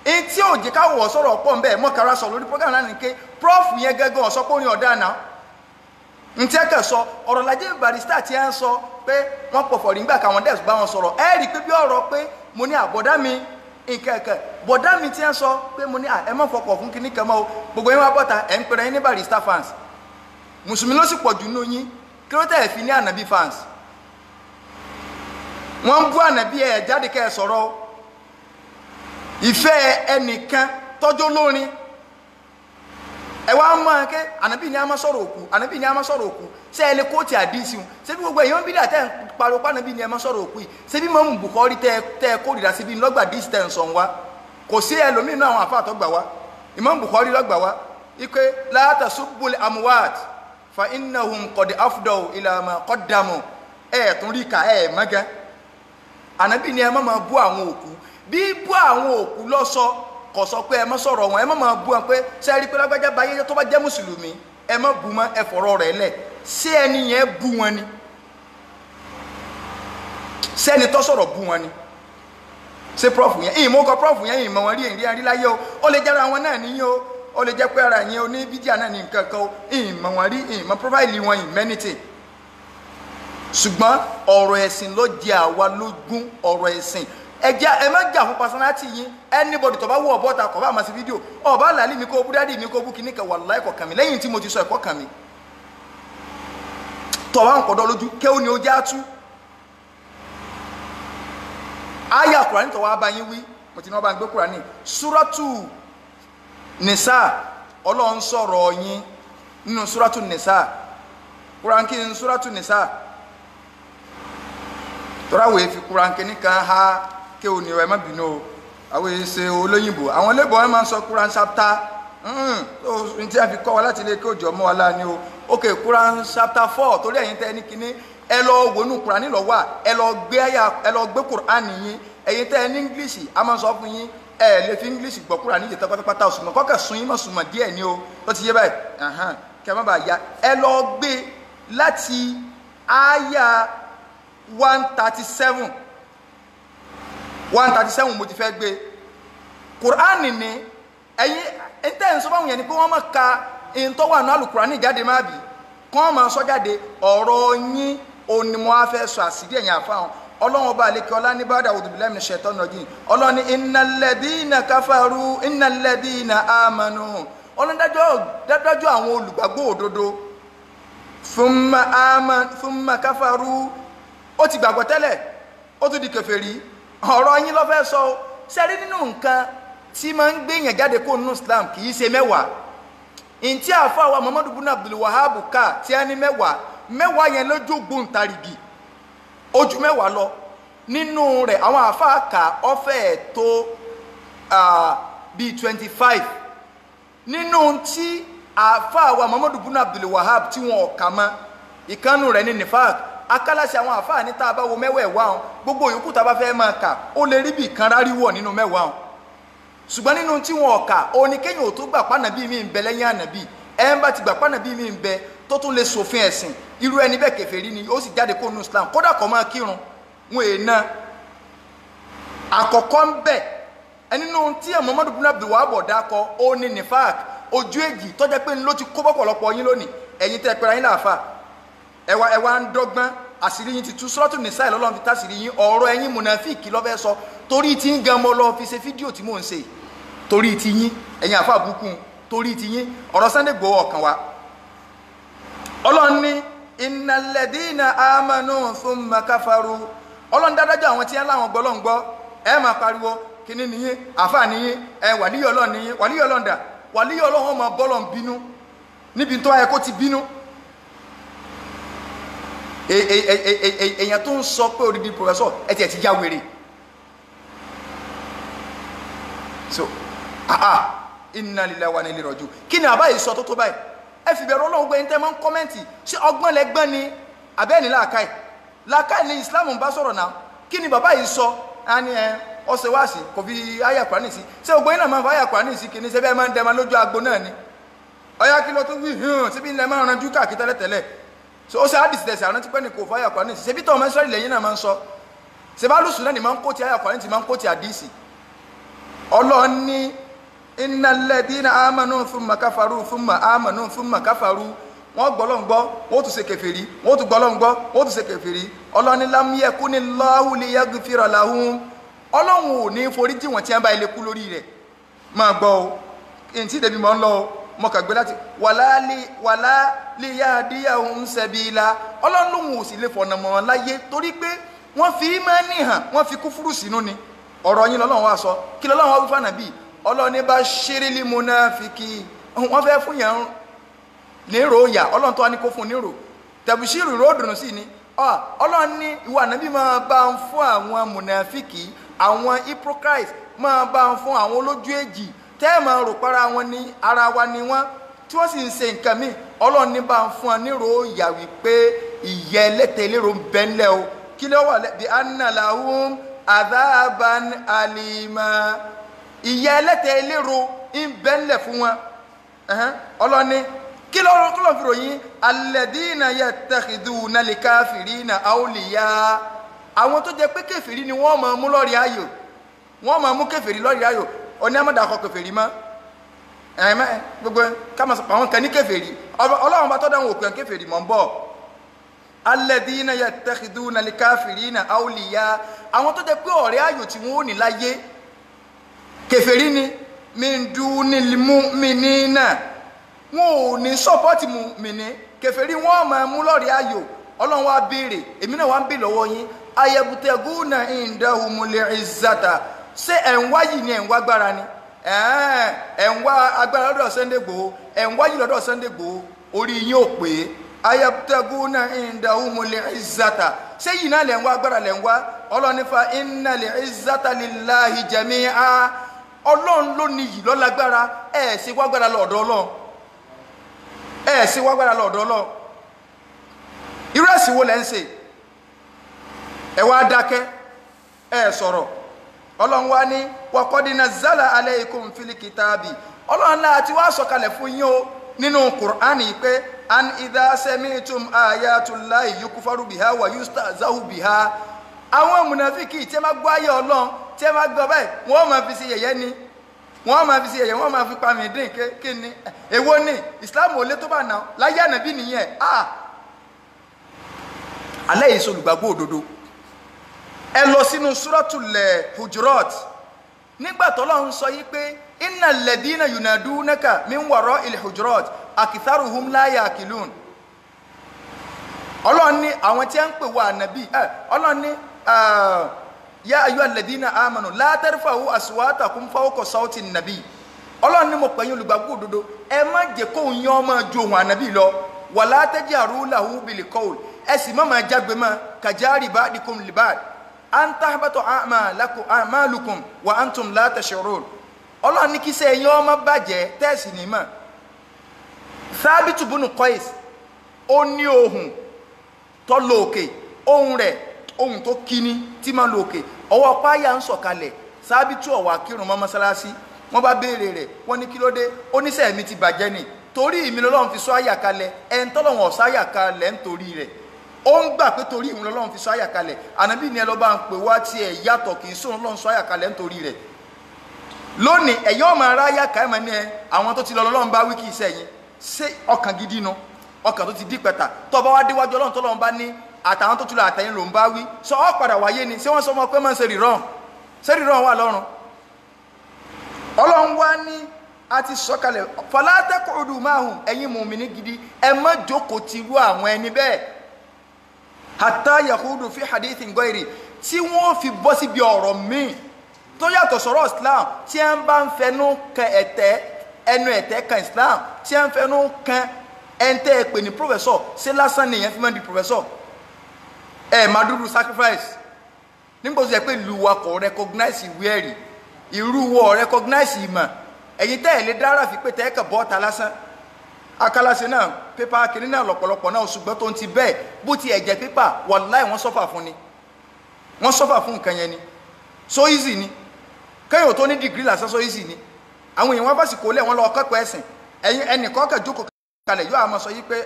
èyí tí ò jẹ́ káwọ̀ sọ̀rọ̀ pọ̀ ń bẹ́ẹ̀ mọ́kàrá sọ lórí program náà nìké prof yẹn gẹ́gẹ́ ọ̀sọ́ pé orin ọ̀dà náà ntí ẹ̀kẹ́ sọ ọ̀rọ̀ lajẹ́ barista tí ẹ ń sọ pé wọ́n pọ̀fọ̀ rí nígbà káwọn dẹ́sù bá wọn sọ̀rọ̀ ẹ rí i pé bí ọ̀rọ̀ pé mo ní àbọ̀dá mi nkẹ̀kẹ̀ bọ̀dá mi tí ẹ sọ pé mo ní ẹ má fọkọ̀ fún kíní kan mọ́ o gbogbo yín wá bọ́ta ẹ̀ ń pèrè yín ní barista fans mùsùlùmí ló sì pọ̀ jù nínú yín kí ló tẹ̀ fi ní ànábì fans wọ́n ń bú ànábì ẹ̀ jáde kẹ́ ẹ sọ̀rọ̀ ìfẹ́ ẹnìkan tọ́jú lórin ẹ wá mọ ake ànábì ní a máa sọ̀rọ̀ òkú ànábì ní a máa sọ̀rọ̀ òkú ṣé ẹ lè kóòtù àdìsí wọn ṣé bí gbogbo èèyàn bí dà tẹ́ ń pariwo pa ànábì ní a máa sọ̀rọ̀ òkú yìí ṣé bí mọ́mù Bukhari tẹ́ kórìíra síbi lọ́gbà distance ọ̀hún wa kò sí ẹlòmíín náà àwọn àfa àtọ́gbà wa Imam Bukhari lọ́gbà wa ike la tasubbul amwat fa innahum qad afdaw ila ma qaddamu tún rí ka mọ́gán ànábì ní ẹ má máa bú àwọn òkú bí bú àwọn òkú lọ́sọ kò sọ pé ẹ má sọ̀rọ̀ wọn ẹ má máa bú wọn pé sẹ́ẹ̀rí pé lágbájá báyé tó bá jẹ́ mùsùlùmí ẹ má bú mọ́ ẹ fọ̀rọ̀ rẹ̀ lẹ̀ sí ẹni yẹn bú wọn ni sẹ́ni tó sọ̀rọ̀ bú wọn ni ṣé prof yẹn ìmọ̀ kọ prof yẹn ìmọ̀ wọn rí èyí rí láyé o ó lè jẹ́ra wọn náà níyìn o ó lè jẹ́ pé ara yẹn o ní bídíà náà ní nǹkan kan o ìmọ̀ wọn rí ìmọ̀ profile wọn ìmẹ́nìtì ṣùgbọ́n ọ̀rọ̀ ẹ̀sìn ló jẹ àwa lógún ọ̀rọ̀ ẹ̀sìn ẹ má jà fún personality yín anybody tó bá wọ ọ̀bọ̀ta kọ̀ bá máa ṣe fídíò ọ̀bá làálì mi kó bú dádì mi kó bú kíní kan wallahi ẹ̀kọ́ kàn mí lẹ́yìn tí mo ti sọ ẹ̀kọ́ kàn mí tó bá ń kọ̀dọ̀ lójú kéwù ni ó já tú àyà Kùránì tó wá bá yín wí mo ti ní wọ́n bá ń gbé Kùránì Suratu Nisa Ọlọ́run sọ̀rọ̀ yín nínú Suratu Nisa Kùránì kí ni Suratu Nisa tọ́ráwọ̀ èéfi Kùránì nìkan ha kí o ní ẹ má bínú o àwọn èsè olóyìnbó àwọn lébọ̀ ẹ máa ń sọ Kùránì chapter ní tí a fi kọ́ wa láti ilé kí òjò mọ́ wa láàánú o ok Kùránì chapter 4 torí ẹ̀yin tẹ́ ní kíní ẹ lọ wọnú Kùránì lọ wà ẹ lọ gbé Kùránì yín ẹ̀yin tẹ́ ní English a máa sọ fún yín ẹ lè fi English gbọ́ Kùránì yìí pátápátá òsùnmọ̀ kọ́kẹ́ sun yín mọ̀ sùnmọ̀ díẹ̀ ni o ó ti yé báyìí kẹ́ má bàa ya ẹ lọ gbé láti àyà 137 mo ti fẹ́ gbé Kùránì ni ẹ̀yin ẹ̀ntẹ́ ń sọ fáwọn yẹn ni pé wọ́n máa ka ẹ̀yìn tó wà ní Al-Kùránì jáde má bì kí wọ́n máa sọ jáde ọ̀rọ̀ yín onímọ̀ afẹ́ sọ àṣírí ẹ̀yìn àfáwọn ọlọ́run ọba àlekè ọlá ní ba'da a'udhu billahi minash shaitani rajim ọlọ́run ní innal ladhina kafaru innal ladhina amanu ọlọ́run dájọ́ àwọn olùgbàgbọ́ òdodo thumma kafaru ó ti gbàgbọ́ tẹ́lẹ̀ ó tún di kèfèrí ọ̀rọ̀ yín ló fẹ́ sọ sẹ́rí nínú nǹkan tí máa ń gbéyàn jáde kó nínú Islam kì í ṣe mẹ́wàá ntí àfáà wa Muhammadu bin Abdul Wahhab ká tí a ní mẹ́wàá yẹn lójú gbóǹtarìgì ojú mẹ́wàá lọ nínú rẹ̀ àwọn àfáà kà ọ̀fẹ́ tó bíi 25 nínú tí àfáà wa Muhammadu bin Abdul Wahhab tí wọn ò kà mọ́ ìkànnù rẹ̀ ní nifaq akálàṣe àwọn àfáà ní tá a bá wo mẹ́wẹ̀ẹ̀wá wọn gbogbo yòókù tá a bá fẹ́ máa kà ó lè rí bí kan ráríwọ̀ nínú mẹ́wàá wọn ṣùgbọ́n nínú tí wọn ọ̀kà òní kéèyàn ò tó gbà pànàbí mi ń bẹ lẹ́yìn ànàbí ẹ̀ ń bá ti gbà pànàbí mi ń bẹ tó tún lè ṣòfin ẹ̀sìn irú ẹni bẹ́ẹ̀ kèfèrí ni ó sì jáde kó nu Islam kódà kó máa kírun wọn èèna àkọ́kọ́ ń bẹ ẹnínú tí Muhammadu bin Abdul Wahab dákọ ó ní nifak ojú èjì tó jẹ́ pé ló ti kó bọ́pọ̀lọpọ̀ yín lónìí ẹ̀yin tẹ́ pẹ́ra yín láàfà ẹwà ń dọ́gbọ́n àṣírí yín ti tú Suratu Nisa lọ́lọ́run fi tásìrí yín ọ̀rọ̀ ẹ̀yin mùnàfíìkì lọ́fẹ́ sọ torí tí ń gan mọ́ lọ fi ṣe fídíò tí mò ń ṣe torí ti yín ẹ̀yin àfà búkún torí ti yín ọ̀rọ̀ Sunday Igboho ọ̀kan wa ọlọ́run ní innal ladina amanu thumma kafaru ọlọ́run dádájọ́ àwọn tí wọ́n láwọn gbọ́ lọ́n gbọ́ ẹ máa pariwo kíní nìyí àfà nìyí ẹ wàlíyọ̀ ọlọ́run nìyí wàlíyọ̀ ọlọ́run dà wàlíyọ̀ ọlọ́run ọmọ bọ́lọ̀ ń bínú níbi tó ayẹ kó ti bínú èèyàn tó ń sọ pé odidi professor ẹ tiẹ̀ ti já wèrè so inna lillahi wa inna ilaihi raji'un kí ni àbá yìí sọ tó báyìí ẹ fi bẹ̀rù ọlọ́run gbé ní tẹ́ máa ń kọ́mẹ́ǹtì ṣé ọgbọ́n lẹ́gbọ́n ni abẹ́ni làákàì làákàì ni Islam ń bá sọ̀rọ̀ náà kí ni bàbá yìí sọ á ní ọ̀sẹ̀ wá sí kò fi àyà Kùránì sí ṣé ògbó yín náà máa ń fa àyà Kùránì sí kì ní ṣe bẹ́ẹ̀ máa ń dẹ́ma lójú agbo náà ni ọ̀yá kí ló tún wí hàn síbi ilẹ̀ máa ń ranjú káàkiri tẹ́lẹ̀tẹ́lẹ̀ so ó ṣe àdìsí tẹ̀sí àwọn tí pẹ́ ní kò fa àyà Kùránì sí ṣebí tọ́ ọmọ Ísírẹ́lì lẹ́yìn náà máa ń sọ ṣe bá lùsùn náà ni máa ń kó ti àyà Kùránì ti máa ń kó ti àdìsí ọlọ́ọ̀ni innal ladina amanu thumma kafaru thumma amanu thumma kafaru wọ́n gbọ́lọ́n gbọ́ wọ́n tún ṣe kèfèrí wọ́n tún gbọ́lọ́n gbọ́ wọ́n tún ṣe kèfèrí ọlọ́ni lam yakunillahu liyaghfira lahum ọlọ́run ò ní forí jì wọ́n tí wọ́n bá ilé kú lórí rẹ̀ máa gbọ́ o ntí débi mọ́ ń lọ o mọ́ kàgbé láti wala liyahdiyahum sabila ọlọ́run lòun ò sì lè fọ̀nà mọ́ láyé torí pé wọ́n fi ìmánì hàn wọ́n fi kúfúrú sínú ni ọ̀rọ̀ yín lọ́lọ́run wá sọ kí lọ́lọ́run wá wí fún Ànábì ọlọ́ni bashiril munafiki wọ́n fẹ́ fún yàn nírò yà ọlọ́run tó wá ní kó fún nírò tẹ̀bùsírù ìró dùnú sí ni ọlọ́run ní ìwà Ànábì máa bá ń fún àwọn mùnàfíkì àwọn hypocrites máa bá ń fún àwọn olójú èjì tẹ́ ẹ̀ máa rò para wọn ní ara wa ni wọ́n tí wọ́n sì ń ṣe nǹkan míì ọlọ́run ní bá ń fún wọn nírò yà wípé ìyẹ́ ẹlẹ́tẹ̀ lérò ń bẹ́ ńlẹ̀ o kí ló wà bí anna lahum adhaban alima ìyẹ́ ẹlẹ́tẹ̀ lérò ń bẹ́ ńlẹ̀ fún wọn ọlọ́ni kí ló fi ròyìn alladina yattakhiduna likafirina awliya àwọn tó jẹ́ pé kèfèrí ni wọ́n máa mú lọ́rí ayò wọ́n máa mú kèfèrí lọ́rí ayò oní àmọ́dàkọ kèfèrí mọ́ gbogbo káma sọ àwọn kan ní kèfèrí ọlọ́run bá tọ́dọ̀ àwọn òkú kèfèrí mọ́ ń bọ̀ alladina yattakhiduna likafirina awliya àwọn tó jẹ́ pé ọ̀rẹ́ ayò tí wọ́n ò ní láyé kèfèrí ni min dunil mu'minina wọn ò ní sọ́pọ́tì mùmìnì kèfèrí wọn máa mú lọ́rí ayò ọlọ́run wá béèrè èmi náà wá ń bè lọ́wọ́ yín ayabutaguna indahumul izzata ṣé ẹ̀ ń wá yìí ni ẹ̀ ń wá agbára ni ẹ̀ ń wá agbára lọ́dọ̀ Sunday Igboho ẹ̀ ń wá yìí lọ́dọ̀ Sunday Igboho orí yín ò pé ayabutaguna indahumul izzata ṣé yìí náà lẹ̀ ń wá agbára lẹ̀ ń wá ọlọ́run nífa innal izzata lillahi jami'a ọlọ́run ló ní yìí lọ́lágbára ẹ̀ ṣe wá agbára lọ́dọ̀ ọlọ́run ẹ̀ ṣe wá agbára lọ́dọ̀ ọlọ́run irú ẹ̀sìn wo lẹ́ ń ṣe ẹ wá dákẹ́ ẹ sọ̀rọ̀ ọlọ́run wá ní wa qad nazzala alaykum fil kitabi ọlọ́run náà ti wá sọ̀kalẹ̀ fún yín o nínú Qur'ani pé an idha sami'tum ayatullahi yukfaru biha wa yustahza'u biha àwọn mùnàfíkì tí ẹ máa gbọ́ ayé ọlọ́run tí ẹ máa gbọ́ báyìí wọ́n máa fi ṣe yẹ̀yẹ́ ni wọ́n máa fi ṣe yẹ̀yẹ́ wọ́n máa fi pa mí dín kí ni èwo ni Islam ò lé tó bá nà láyé Ànábì nìyẹn alẹ́ yìí sọlùgbàgbọ́ òdodo ẹ lọ sínú Suratul Hujurat nígbà t'Ọlọ́run sọ yìí pé innal ladina yunadunaka min wara'il hujurat aktharuhum la yaqilun Ọlọ́run ní àwọn tí a ń pè wá Ànábì Ọlọ́run ní ya ayyuhal ladina amanu la tarfa'u aswatakum fawqa sawti an-nabi Ọlọ́run ní mo pè yín olùgbàgbọ́ òdodo ẹ má jẹ́ kó yín ó máa ju ohùn Ànábì lọ wala tajharu lahu bil qawl ẹ sì má máa jágbe mọ́ kajari ba'dikum li ba'd an tahbatu a'malukum wa antum la tash'urun Ọlọ́run ní kí iṣẹ́ yín ó má bàjẹ́ tẹ́sì ní mọ̀ Thabit bunu Qais ó ní ohùn tó lókè ohùn rẹ̀ ohùn tó kíní tí máa lókè ọwọ́ páyà ń sọ̀kalẹ̀ Thabit ó wá kírun mọ́ mọ́sálásí wọ́n bá béèrè rẹ̀ wọ́n ní kí ló dé oníṣẹ́ mi ti bàjẹ́ ni torí mi lọ́lọ́run fi sọ àyà kalẹ̀ ẹni tọ́lọ́run ọ̀sá àyà kalẹ̀ nítorí rẹ̀ ó ń gbà pé torí ìhun lọ́lọ́run fi sọ àyà kalẹ̀ ànábì ni ẹ lọ́ bá ń pè wá tí ẹ yàtọ̀ kì í sóhun lọ́run sọ àyà kalẹ̀ nítorí rẹ̀ lónìí ẹ̀yọ́ ọmọ ara àyà ká ẹ̀mọ́ ní ẹ àwọn tó ti lọ lọ́lọ́run bá wí kì í sẹ́yìn ṣé ọkàn gidi nu ọkàn tó ti dí pẹ̀tà tó bá wá déwájú ọlọ́run tọ́lọ́run bá ní àtàwọn tó ti lọ àtẹ̀yìn ló ń bá wí sọ ọ́ padà wáyé ni ṣé wọ́n sọ ọmọ pé máa ń ṣe rírọ̀ wà lọ́rùn ọlọ́run wá ní a ti sọ̀kalẹ̀ fala taqudu mahum ẹ̀yin mùmínì gidi ẹ má jókòó ti rú àwọn ẹni bẹ́ẹ̀ hatta yahudu fi hadithin ghairi tí wọ́n fi bọ́ síbi ọ̀rọ̀ míì tó yàtọ̀ sọ̀rọ̀ islam tí ẹ bá ń fẹnu kan ẹnu ẹ̀tẹ́ kan islam tí ẹ ń fẹnu kan ẹ̀ńtẹ́ pè ní professor ṣé lásán nìyẹn fi máa di professor máa dúró sacrifice nígbà tó yẹ pé ìlú wa kò recognize ìwé ẹ̀rí irú wọ recognize ìmọ̀ ẹ̀yin tẹ́ ẹ̀ lè dára fi pé tẹ́ẹ̀kà bọ́ọ̀ta lásán akálàṣe náà pépà kìíní náà lọ̀pọ̀lọpọ̀ náà ṣùgbọ́n tó ń ti bẹ́ẹ̀ bó ti ẹ̀jẹ̀ pépà wàláì wọ́n sọ́fà fún ni wọ́n sọ́fà fún nǹkan yẹn ni so easy ni kẹ́yìn ò tó ní dìgírì lásán so easy ni àwọn èèyàn wọn bá sì kó lẹ̀ wọ́n lọ kẹ́kọ̀ọ́ ẹ̀sìn ẹnìkan kẹ́ jókòó kalẹ̀ yóò àmọ́ sọ yí pé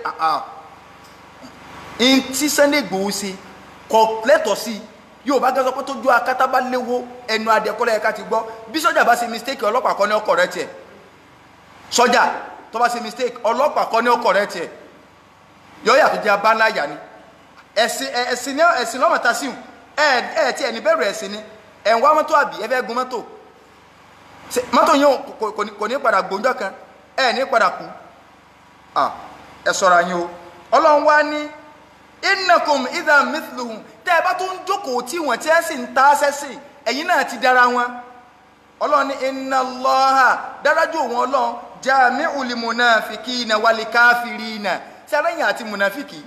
in tí Sunday Igboho ṣe kọ̀ lẹ́tọ̀ sí yóò bá gẹ́sọ́ pé tójú akátá bá léwó ẹnu adẹ́kọ́lẹ́ ẹ̀ka ti gbọ́ bí sọ́jà bá ṣe mistake ọlọ́pàá kọ́ ní ọkọ̀ rẹ̀ tiẹ̀ sọ́jà tó bá ṣe mistake ọlọ́pàá kọ́ ní ọkọ̀ rẹ̀ tiẹ̀ yọ yàtọ̀ jẹ́ abáńláyà ni ẹ̀sìn lọ́mọ ta síhùn tí ẹni bẹ̀rù ẹ̀sìn ni ẹ̀ ń wá mọ́tò àbí ẹ fẹ́ gun mọ́tò yẹn kò ní padà gbòǹjọ́ kan ẹ̀ ní padà kú ẹ ṣọ́ra yín o ọlọ́run wá ní innakum idha mithluhum tẹ́ ẹ bá tún jókòó tí wọ́n tí ẹ sì ń ta sẹ́sìn ẹ̀yin náà ti dára wọn ọlọ́run ní inna Allaha dárájú òun ọlọ́run jami'ul munafiqina wal kafirina tí aláyìn àti munafiki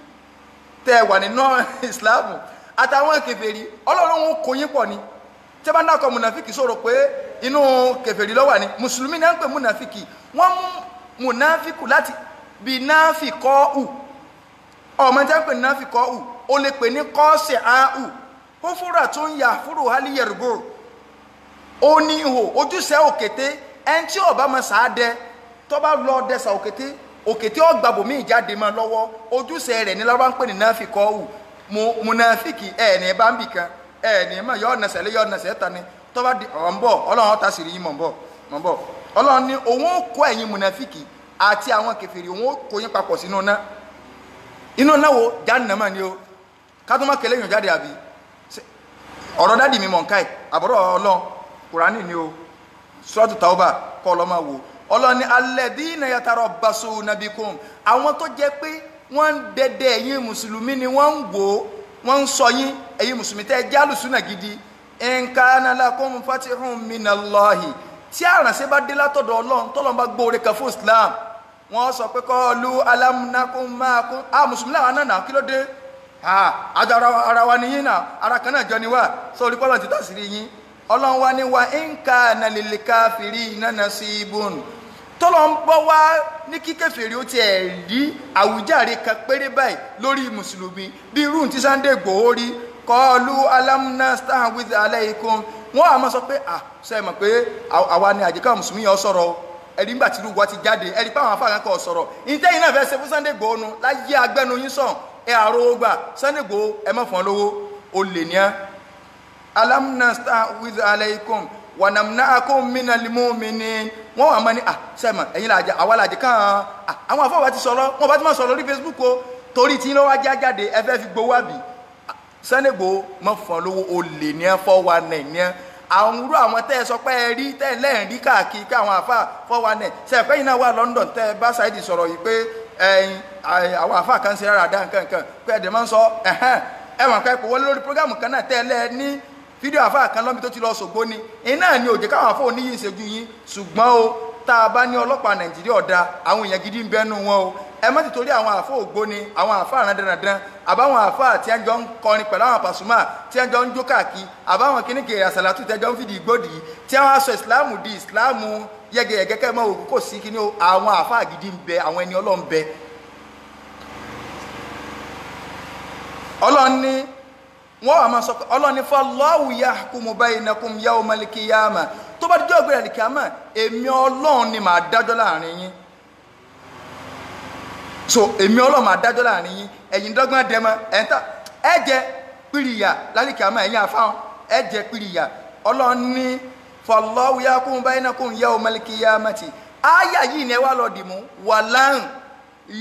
tẹ́ ẹ wà nínú ìsìláàmù àtàwọn kèfèrí ọlọ́run wọn kò yín pọ̀ ni tí ẹ bá náà kọ munafiki sọ̀rọ̀ pé inú kèfèrí ló wà ní mùsùlùmí náà ń pè munafiki wọ́n mú munafiku láti bí náfikọ́ ọmọ tí a ń pè ní náfikọ́ o lè pè ní kọ́ọ̀sì áhù ó fúra tó ń yà fúrò hálí yẹ̀rùgbò ó ní ihò ojúṣe òkété ẹni tí ọba mọ sàádẹ tó bá lọ dẹsà òkété ọgbàbò míì jáde mọ lọ́wọ́ ojúṣe rẹ̀ ní lọ́wọ́ ń pè ní náfikọ́ munafiki ní bá ń bì kan ní mọ̀ yọ ọ̀nà sẹ̀lẹ̀ yọ ọ̀nà sẹ̀ta ni tó bá di ọ̀ ń bọ̀ ọlọ́run ta sì rí yín mọ̀ ń bọ̀ ọlọ́run ní òun ó kó ẹ̀yin munafiki àti àwọn kèfèrí òun ó kó yín papọ̀ sínú náà inú náà wo jahannama ni o kátó má kẹlẹ́ yàn jáde àbí ọ̀rọ̀ dádì mi mọ̀ nká ẹ̀ àbọ̀rọ̀ ọlọ́run kùránì ni o Suratu Tauba kọ́ ọlọ́mọ wo ọlọ́run ní alladhina yatarabbasuna bikum àwọn tó jẹ́ pé wọ́n ń dẹdẹ ẹ̀yin mùsùlùmí ni wọ́n ń wò ó wọ́n ń sọ yín ẹ̀yin mùsùlùmí tẹ́ jálùsúnà gidi in kana lakum fatihun minallahi tí àrànṣẹ́ bá dé látọ̀dọ̀ ọlọ́run tọ́lọ́run bá gbóore kan fún Islam wọ́n sọ pé qalu alam nakun ma'akum mùsùlùmí làwọn náà kí ló dé àjọ ara wa ni yín náà ara kan náà jọ ni wá sórí pọ́lọ̀ ti tàṣírí yín ọlọ́run wa ní wa in kana lil kafirina nasibun tọ́lọ̀ ń bọ́ wá ní kí kèfèrí ó ti ẹ̀ rí àwùjáre kan péré báyìí lórí mùsùlùmí bí irú tí Sunday Igboho rí qalu alam nastahwidh alaykum wọ́n àmọ́ sọ pé ṣe mọ̀ pé àwa ni àjẹká mùsùlùmí yẹn sọ̀rọ̀ ẹ̀rí ńgbà tí irú wa ti jáde ẹ̀rí pé àwọn afáàkàn kan sọ̀rọ̀ ìtẹ́yìn náà fẹ́ ṣe fún Sunday Igboho nu láyé agbẹ́nu yín sàn àrò gbà Sunday Igboho ẹ má fún ọ lówó o lè ní ẹ alam nastahwidh alaykum wa namna'akum minal mu'minin wọ́n wà mọ́ ní sẹ́mọ̀ ẹ̀yin làjẹ àwa làjẹ káà àwọn afọ́wà ti sọ̀rọ̀ wọ́n bá ti máa sọ̀rọ̀ lórí Facebook o torí tí ló wá jáde ẹ fẹ́ fi gbowó àbí Sunday Igboho mọ́ fún ọ lówó o lè ní ẹ 419 ní ẹ àwọn irú àwọn tẹ́ ẹ sọ pé ẹ rí tẹ́ ẹ lẹ́yìn rí káàkiri káwọn àfà 419 sẹ́ẹ̀pẹ́ yìí náà wà London tẹ́ ẹ bá Saidi sọ̀rọ̀ yìí pé àwọn àfà kan ṣe rárá dá nǹkan pé ẹ̀dẹ̀ máa ń sọ ẹ̀wọ̀n kan ipò wọlé lórí prógámù kan náà tẹ́ ẹ lẹ́ ní fídíò àfà kan lọ́mí tó ti lọ Ṣògbó ni iná ni òjò káwọn àfà oníyìn ìṣẹ́jú yín ṣùgbọ́n o tá a bá ní ọlọ́pàá Nàìjíríà ọ̀dà àwọn èèyàn gidi ń bẹ́nu wọn o ẹ má ti torí àwọn àfà Ògbóni àwọn àfà àràndàndàn àbáwọn àfà tí wọ́n jọ ń kọrin pẹ̀lú àwọn Pasuma tí wọ́n jọ ń jó káàkiri àbáwọn kìnnìkì àṣàlátù tí wọ́n jọ ń fìdí ìgbòdì tí wọ́n aṣọ ìsìláàmù di ìsìláàmù yẹgẹyẹgẹ kẹ́ mọ́ òkú kò sí kíní o àwọn àfà gidi ń bẹ àwọn ẹni Ọlọ́run bẹ Ọlọ́run ní wọ́n wà máa sọ pé Ọlọ́run ní fallahu yahkumu bainakum yawmal qiyamah tó bá bá dijọ́ gbé ẹ̀lì kíámà èmi Ọlọ́run ni màá dájọ́ láàrin yín so èmi Ọlọ́run màá dájọ́ láàrin yín ẹ̀yin dọ́gbọ́n dẹmọ ẹ̀ńtà ẹ jẹ píríyà lálẹ́ kíámà ẹ̀yin àfáwọn ẹ jẹ píríyà Ọlọ́run ní fallahu yahkumu bainakum yawmal qiyamati àyà yìí ni ẹ wá lọ dìmú walan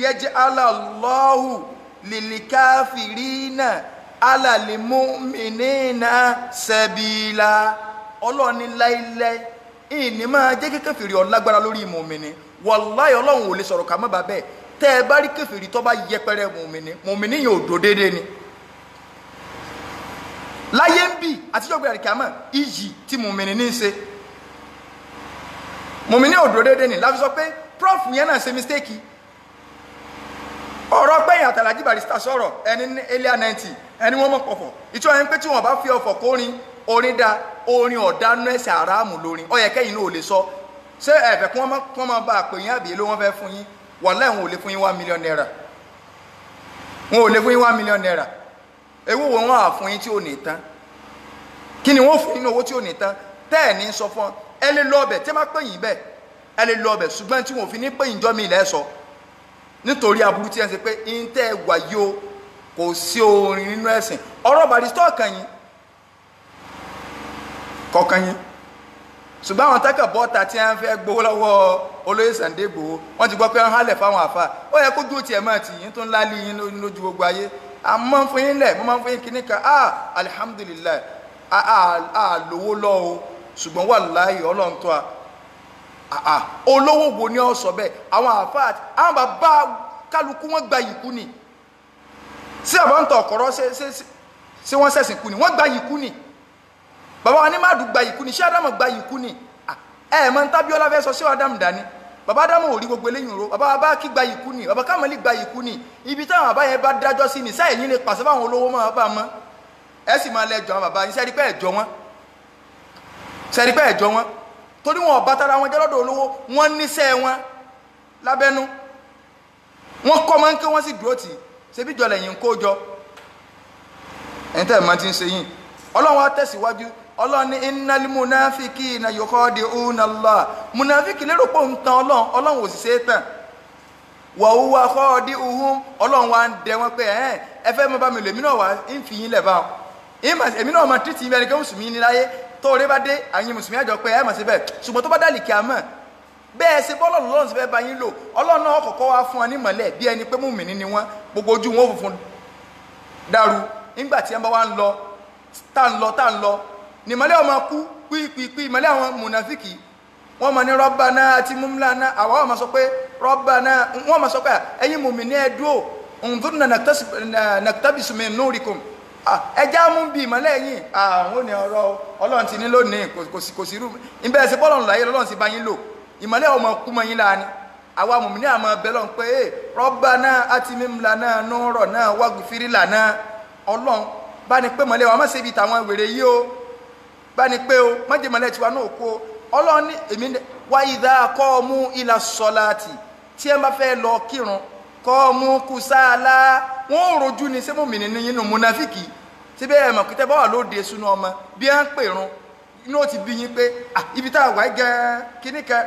yaj'ala Allahu lil kafirina ala lil mu'minina sabila Ọlọ́run ní láíláí ìní máa jẹ́ kí kèfèrí ó lágbára lórí mùmínì wàláhì Ọlọ́run ò lè sọ̀rọ̀ ká má bà bẹ́ẹ̀ tẹ́ ẹ bá rí kèfèrí tó bá yẹpẹrẹ mùmínì yóò dó déédéé ni láyé ń bì àtijọ́ gbé àríkàmọ́ iyì tí mùmínì ní í ṣe mùmínì ò dó déédéé ni láfi sọ pé prof yẹn náà ṣe mistake ọ̀rọ̀ pẹ́yìn àtàlájì Barrister sọ̀rọ̀ ẹni ní elia 90 ẹni wọ́n mọ̀ pọ̀fọ̀ ìtura ẹni pé tí wọ́n bá fi ọ̀fọ̀ kórin orin da orin ọ̀dánú ẹ̀sẹ̀ àràmù lórin ó yẹ kẹ́yìn náà ò lè sọ ṣé ẹ̀fẹ̀ kí wọ́n máa bá àpè yín àbí ló wọ́n fẹ́ fún yín wàláhì wọn ò lè fún yín 1 million naira wọn ò lè fún yín 1 million naira ewu wo wọn á fún yín tí ò ní tán kí ni wọ́n fún yín ní owó tí ò ní tán tẹ́ ẹ̀ ní sọ fún ẹ lè lọ ọbẹ̀ tẹ́ má pè yín bẹ́ẹ̀ ẹ lè lọ ọbẹ̀ ṣùgbọ́n tí wọn ò fi ní pè yín jọ́ mi ilẹ̀ sọ nítorí aburú tí ẹ ń ṣe pé ń tẹ́ wà yìí o kò sí orin nínú ẹ̀sìn ọ̀rọ̀ Barrister kọ̀ọ̀kan yín ṣùgbọ́n àwọn tákà bọ́ta tí a ń fẹ́ gbowó lọ́wọ́ olóyè Sunday Igboho wọ́n ti gbọ́ pé wọ́n hálẹ̀ fáwọn àfà ó yẹ kó dúró tiẹ̀ máa tì yín tó ń lálé yín lójú gbogbo ayé àmọ́ fún yín lẹ̀ mo máa ń fún yín kíní kan alihamudulilayi lówó lọ́ o ṣùgbọ́n wàláhì Ọlọ́run tó a olówó wo ni ọ sọ bẹ́ẹ̀ àwọn àfà àwọn bàbá kálukú wọn gba yìí kú ni sí àbá ń tọ ọ̀kọ̀rọ̀ ṣé wọ́n ṣẹ̀sìn kú ni wọ́n gba yìí kú ni bàbá wa ní má dùn gba yìí kú ni ṣé Ádámù gba yìí kú ni mọ̀ ń tábíọ́lá fẹ́ sọ ṣé Ádámù dání bàbá Ádámù ò rí gbogbo eléyìí ro bàbá wa bá kí gba yìí kú ni bàbá Kámálì gba yìí kú ni ibi táwọn bàbá yẹn bá dájọ́ sí ni sáyẹn yín lè pàṣẹ fáwọn olówó máa bá mọ́ ẹ sì máa lẹ́jọ́ àwọn bàbá yín sẹ́rí pé ẹ̀jọ́ wọn torí wọn ọba tara wọn jẹ́ lọ́dọ̀ olówó wọn níṣẹ́ wọn lábẹ́nú wọn kọ́ máa ń ké wọ́n sì dúró tì ṣebí jọ lẹ́yìn kó jọ ẹ̀yin tẹ́ ẹ̀ máa ti ń ṣe yín Ọlọ́run á tẹ̀síwájú Ọlọ́run ní innal munafiqina yukhadi'una Allah munafiki lérò pé òun tan Ọlọ́run ò sì ṣe é tàn wa huwa khadi'uhum Ọlọ́run wa ń dẹ wọn pé ẹ fẹ́ mọ́ bá mi lò èmi náà wà ń fi yín lẹ̀ bá wọn èmi náà máa tìtì yín bẹ́ẹ̀ ni kí mùsùlùmí ní láyé tó orí bá dé àyìn mùsùlùmí àjọ pé ẹ mọ̀ sí bẹ́ẹ̀ ṣùgbọ́n tó bá dálì kí a mọ̀ bẹ́ẹ̀ ṣe bọ́ Ọlọ́run sì fẹ́ bá yín lò Ọlọ́run náà kọ́kọ́ wá fún wọn ní mọ̀lẹ́ bí ẹni pé mùmínì ni wọ́n gbogbo ojú wọn ò funfun dàrú nígbà tí ẹ bá wá ń lọ tá ń lọ ni mọ̀lẹ́ ọmọ kú pípípí mọ̀lẹ́ àwọn mùnàfíkì wọ́n mọ̀ ní Rabbana atimum lana àwọn ọmọ sọ pé Rabbana wọ́n mọ̀ sọ pé ẹ̀yin mùmínì ẹ dúró unzurna naktabisu min nurikum ẹjá mú bí ìmọ̀lẹ́ yìí àwọn ò ní ọ̀rọ̀ Ọlọ́run ti ní lónìí kò sí rú ìbẹ̀ ẹ̀sẹ̀ bọ́ọ̀lù láyé lọ́lọ́run ti bá yín lò ìmọ̀lẹ́ ọmọ kú mọ́ yín láàánú àwa mùmínì àmọ́ bẹ́lọ̀ ń pé Rabbana atimim lana nurana waghfir lana Ọlọ́run bá ní pé mọ̀lẹ́ wa má ṣe ibi tàwọn wèrè yìí o bá ní pé o má jẹ́ mọ̀lẹ́ tiwa náà kó Ọlọ́run ní èmi wa idha qamu ila salati tí ẹ bá fẹ́ lọ kírun qamu kusala wọn ò rojú ni ṣé mùmínì ní yín nù múnáfíkì síbẹ̀ ẹ̀ mọ̀ kìtẹ́ bá wà lóde súnú ọmọ bí ẹ ń pèrun inú ó ti bí yín pé ibi tá a wà gan kíní kan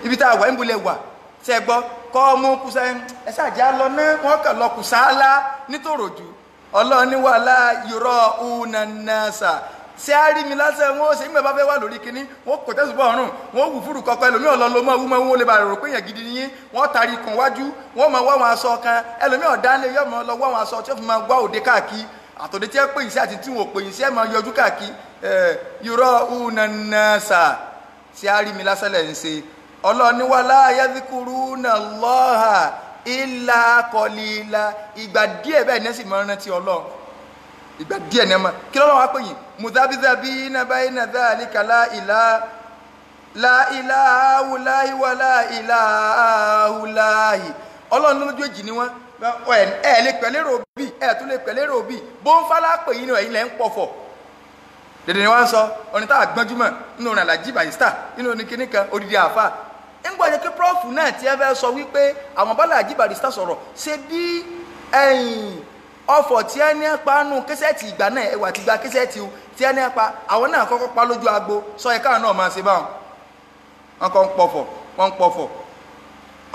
ibi tá a wà ń bolẹ̀ wà ṣe gbọ́ kọ́ mú kùsà ẹ ṣàjà lọ náà wọ́n kàn lọ kùsàálà nítòròjú Ọlọ́run wala yura'una nnasa ṣé á rí mi lásán wọn ó ṣe nígbà bá fẹ́ wà lórí kinní wọn kò tẹ́sùn bọ́ ọ̀run wọn ó wù fúrù kọkọ ẹlòmíì ọ̀lọ́ lọ́mọ wúmọ́ wọn ó lè bá rò pé èèyàn gidi yín wọn tari kàn wájú wọn máa wá wọn aṣọ kan ẹlòmíì ọ̀dánlé yóò máa lọ wá wọn aṣọ tí ó fi máa gbá òde káàkiri àtòdé tí ẹ pè yín sí àti tí wọn ò pè yín sí ẹ máa yọjú káàkiri yura'una nnasa ṣé á rí mi lásán lẹ̀ ń ṣe Ọlọ́run wala yadhkuruna Allaha illa qalila ìgbà díẹ̀ bẹ́ẹ̀ ní ẹ̀sìn máa rántí Ọlọ́run ìgbà díẹ̀ ní ẹ máa kí lọ́wọ́ wá pè yín mudhabidhabina bayna dhalika la ilaha ulahi wa la ilaha ulahi Ọlọ́run lójú èjì ni wọ́n ẹ̀ lè pẹ̀lérò bí ẹ̀ tún lè pẹ̀lérò bí bó ń fálá pè yín ní ẹ̀yin lẹ́ ń pọ̀fọ̀ dèdè ni wọ́n sọ ọ̀nà tá àgbọ́njúmọ̀ nínú ọ̀nà Alhaji Barrister nínú oníkíní kan odidi àfà ńgbà jẹ́ kí prọ́fù náà tí ẹ fẹ́ sọ wípé àwọn bá Alhaji Barrister sọ̀rọ̀ ṣe bí ọ̀fọ̀ tí ẹ ní pa nù kẹsẹ̀tì ìgbà náà ẹwà ti gba kẹsẹ̀tì o tí ẹ ní pa àwọn náà kọ́kọ́ pa lójú agbo sọ ẹ káwọn náà máa ṣe báwọn wọn kọ́ ń pọ̀fọ̀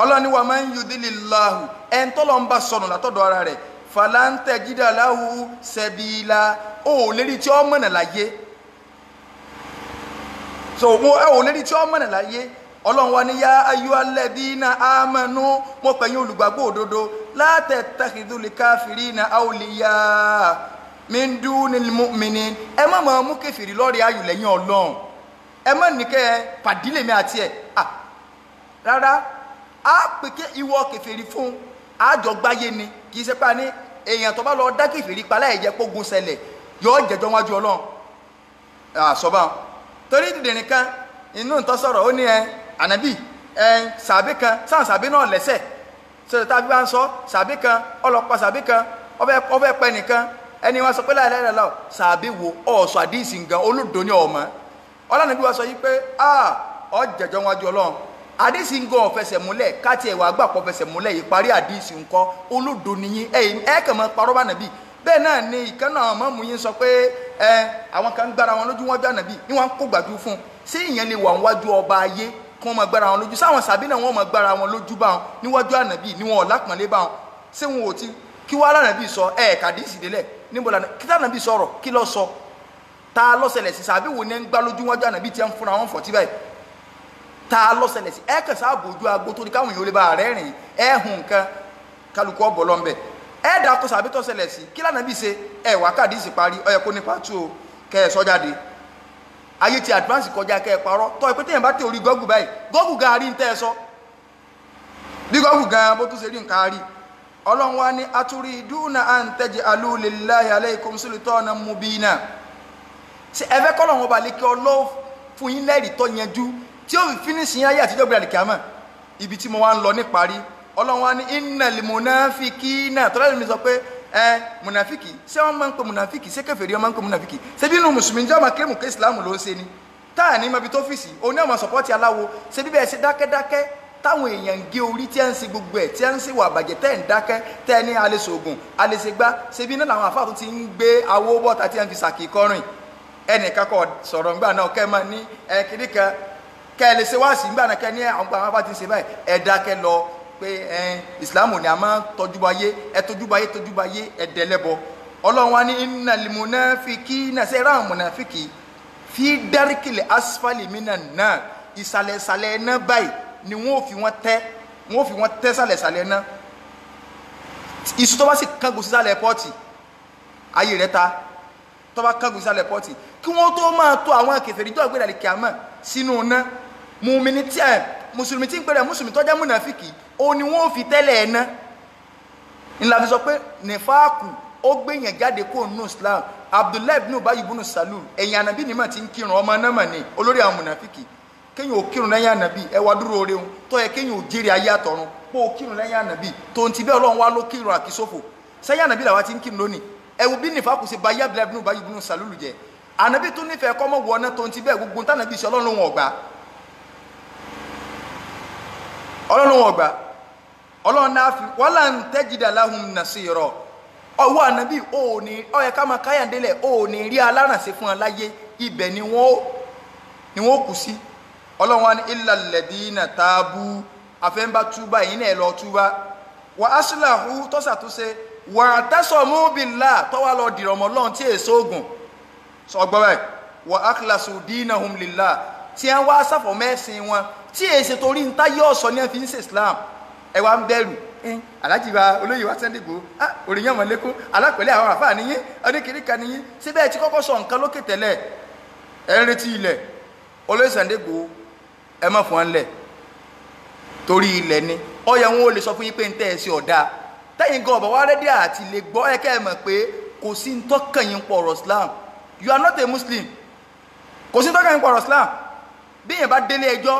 ọlọ́ni wa man yudilillahu ẹ̀ ń tọ́lọ́ ń bá sọnù látọ̀dọ̀ ara rẹ̀ falan tajida lahu sabila ó lérí tí ó mọ̀nà láyé so ó lérí tí ó mọ̀nà láyé ọlọ́run wa ní yá ayyuhalladhina amanu mo pè yín olùgbàgbọ́ òdodo la tattakhidhul kafirina awliya min dunil mu'minin ẹ má máa mú kèfèrí lọ́rẹ̀ẹ́ ayò lẹ́yìn ọlọ́run ẹ má ní kẹ́ ẹ pàdílé mi àti ẹ̀ rárá a pè ké ìwọ kèfèrí fún àjọgbáyé ni kì í ṣe pa ní èèyàn tó bá lọ dá kèfèrí pa láì jẹ́ pógun ṣẹlẹ̀ yóò jẹjọ́ wájú ọlọ́run àṣọba torí dìdìrín kan inú ń tọ́ sọ̀rọ̀ ó ní ànábì sàbí kan sáà sàbí náà lẹ́sẹ̀ sọ̀rọ̀ tá a fi bá ń sọ sàbí kan ọlọ́pàá sàbí kan ọbẹ̀ pẹ́ nìkan ẹni wọn sọ pé láì láì láì sàbí wo ọ̀sọ̀ àdìsí nǹkan olódò ní ọmọ ọlọ́nàbí wa sọ yìí pé ọ jẹjọ́ wájú ọlọ́run àdìsí nǹkan ọ̀fẹsẹ̀ múlẹ̀ káàtì ẹ̀wà àgbàpọ̀ fẹsẹ̀ múlẹ̀ ìparí àdìsí nǹkan olódò nìyí ẹ̀ kàn mọ́ parọ́ bá nàbí bẹ́ẹ̀ náà ni ìkànnà ọmọ mú yín sọ pé àwọn kan gbára wọn lójú wájú ànàbí ni wọ́n kó gbàdú fún sí ìyẹn lè wà wájú ọba ayé kí wọ́n máa gbára wọn lójú sáwọn sàbí náà wọ́n máa gbára wọn lójú bá wọn níwájú ànàbí ni wọn ò lápọ̀nlé bá wọn ṣé wọn ò ti kí wọ́n alánàbí sọ kàdísì délẹ̀ níbo lànà kí tànàbí sọ̀rọ̀ kí ló sọ ta lọ́sẹ̀lẹ̀ sí sàbí wo ni ń gbá lójú wájú ànàbí tí wọ́n fúnra wọn fọ̀ tí báyìí ta lọ́sẹ̀lẹ̀ sí kàn sáà bójú agbo torí káwọn èèyàn lè bá rẹ́ rìn hùn nǹkan kálukú ọ̀bọ̀ lọ́nbẹ̀ dà kó sàbí tó ṣẹlẹ̀ sí kí lànàbí ṣe wá kàdísì parí ó yẹ kó nípa tú o kẹ́ ẹ sọ jáde ayé ti advance kọjá kẹ́ ẹ parọ́ tọ́ ẹ pé téèyàn bá tẹ orí gọ́gù báyìí gọ́gù gan rí ń tẹ́ ẹ sọ bí gọ́gù gan bó tún ṣe rí nǹkan rí ọlọ́run wa ní aturiduna an taj'alu lillahi alaykum sultanan mubina ṣe ẹ fẹ́ kọ́lọ́run ọba lè kí ọlọ́ fún yín lẹ́rìí tó yanjú tí ó fi fínísì ayé àtijọ́ gbé àlìkàmọ́ ibi tí mo wá ń lọ níparí ọlọ́run wa ní innal munafikina tọ́lá mi sọ pé munafiki ṣé wọ́n máa ń pè munafiki ṣé kèfèrí wọ́n máa ń pè munafiki ṣé bí inú mùsùlùmí jẹ́ ọmọ kílẹ̀mù kí ìsìlámù ló ṣe ni táà ní mọbi tó fìsì òun ní ọmọ sọpọ́tì aláwo ṣé bíbẹ̀ ṣe dákẹ́dákẹ́ táwọn èèyàn ń gé orí tí a ń ṣe gbogbo ẹ̀ tí a ń ṣe wà bàjẹ́ tẹ́ ń dákẹ́ tẹ́ ní alẹ́sọ̀gùn alẹ́sẹ̀gbá ṣé bí náà làwọn àfáà tó ti ń gbé awó bọ́ta tí a ń fi sàkì kọrin ẹnìkan kọ sọ̀rọ̀ ńgbà náà kẹ́ máa ní kiri kan kẹ́ ẹ lè ṣe wáàsí ńgbà náà kẹ́ ní àwọn àbá ti ń ṣe báyìí ẹ dákẹ́ lọ pé ìsìlámù ni a máa tọ́jú báyé ẹ tọ́jú báyé ẹ dẹ́lẹ́bọ ọlọ́run wa ní innal munafikina ṣe ráhùn munafiki fi dárìkìlẹ̀ asfali minan nar ìsàlẹ̀sàlẹ̀ náà báyìí ni wọ́n fi wọ́n tẹ́ sàlẹ̀sàlẹ̀ náà ìṣù tó bá sì kángun sísàlẹ̀ pọ́ọ̀tì ayé rẹ̀ ta tó bá kángun sísàlẹ̀ pọ́ọ̀tì kí wọ́n tó máa tó àwọn kèfèrí jọ́ ìgbéra kíámà sínú náà mùsùlùmí tí ń pèrè mùsùlùmí tó jẹ́ múnàfíkì ó ní wọ́n fi tẹ́lẹ̀ ẹ̀ná ńlá fi sọ pé nìfàákù ó gbéyàn jáde kó nù Islam Abdullahi ibn Ubay ibn Salul ẹ̀yìn ànàbí ni mà ti ń kírun ọmọ náà mà ní olórí àwọn múnàfíkì kéyìn ò kírun lẹ́yìn ànàbí ẹwà dúró oore ohun tó yẹ kéyìn ò jèrè ayé àtọ̀run pé ó kírun lẹ́yìn ànàbí tó ń ti bẹ́ẹ̀ Ọlọ́run wá ló kírun àkísófò sẹ́yìn ànàbí làwa ti ń kírun lónìí ẹ̀wù bí nìfàákù ṣe ba Abdullahi ibn Ubay ibn Salul jẹ ànàbí tó nífẹ̀ẹ́ kọ́mọ̀ wọ náà tó ń ti bẹ́ẹ̀ gbogbo tánàbí ṣe Ọlọ́run ọgbà ọlọ́run náà fi walan tajida lahum nasira ọwọ́ ànábì òní ọyẹ ká máa káyàndélẹ̀ òní rí alárànṣe fún aláyé ibẹ̀ ni wọ́n kù sí ọlọ́run wa ní illal ladina tabu àfẹ́ńbá túbá yìí náà lọ túbá wa aslahu tọ́sàtúnṣe wa tasamu billah tọ́wá lọ dìrọ̀mọ́ ọlọ́run tí èso ogun sọgbọ́n wa akhlasu dinahum lillah tí wọ́n wá sáfọ̀ mẹ́sìn wọn tí èsè torí ń táyé ọ̀sọ́ ní ẹ̀ fi ń ṣe Islam ẹ wá ń bẹ̀rù aláàjì wa olóyè wa Sunday Igboho òrìyàn mọ̀lẹ́kún alápẹ̀lẹ́ àwọn àfáà níyí oníkiri kan níyí síbẹ̀ tí kọ́kọ́ sọ nǹkan lókè tẹ́lẹ̀ ẹ ń retí ilẹ̀ olóyè Sunday Igboho ẹ má fún wọn lẹ̀ torí ilẹ̀ ni ọyẹ wọn ò lè sọ fún yín pé ń tẹ́ ẹ sí ọ̀dà tẹ́yìn gan ọ̀bà wa rẹ́dí àti lè gbọ́ ẹ kẹ́ ẹ mọ̀ pé kò sí ń tọ́kàn yín pọ̀ ọ̀rọ̀ Islam you are not a Muslim kò sí ń tọ́kàn yín pọ̀ ọ̀rọ̀ Islam bí yẹn bá délé ẹjọ́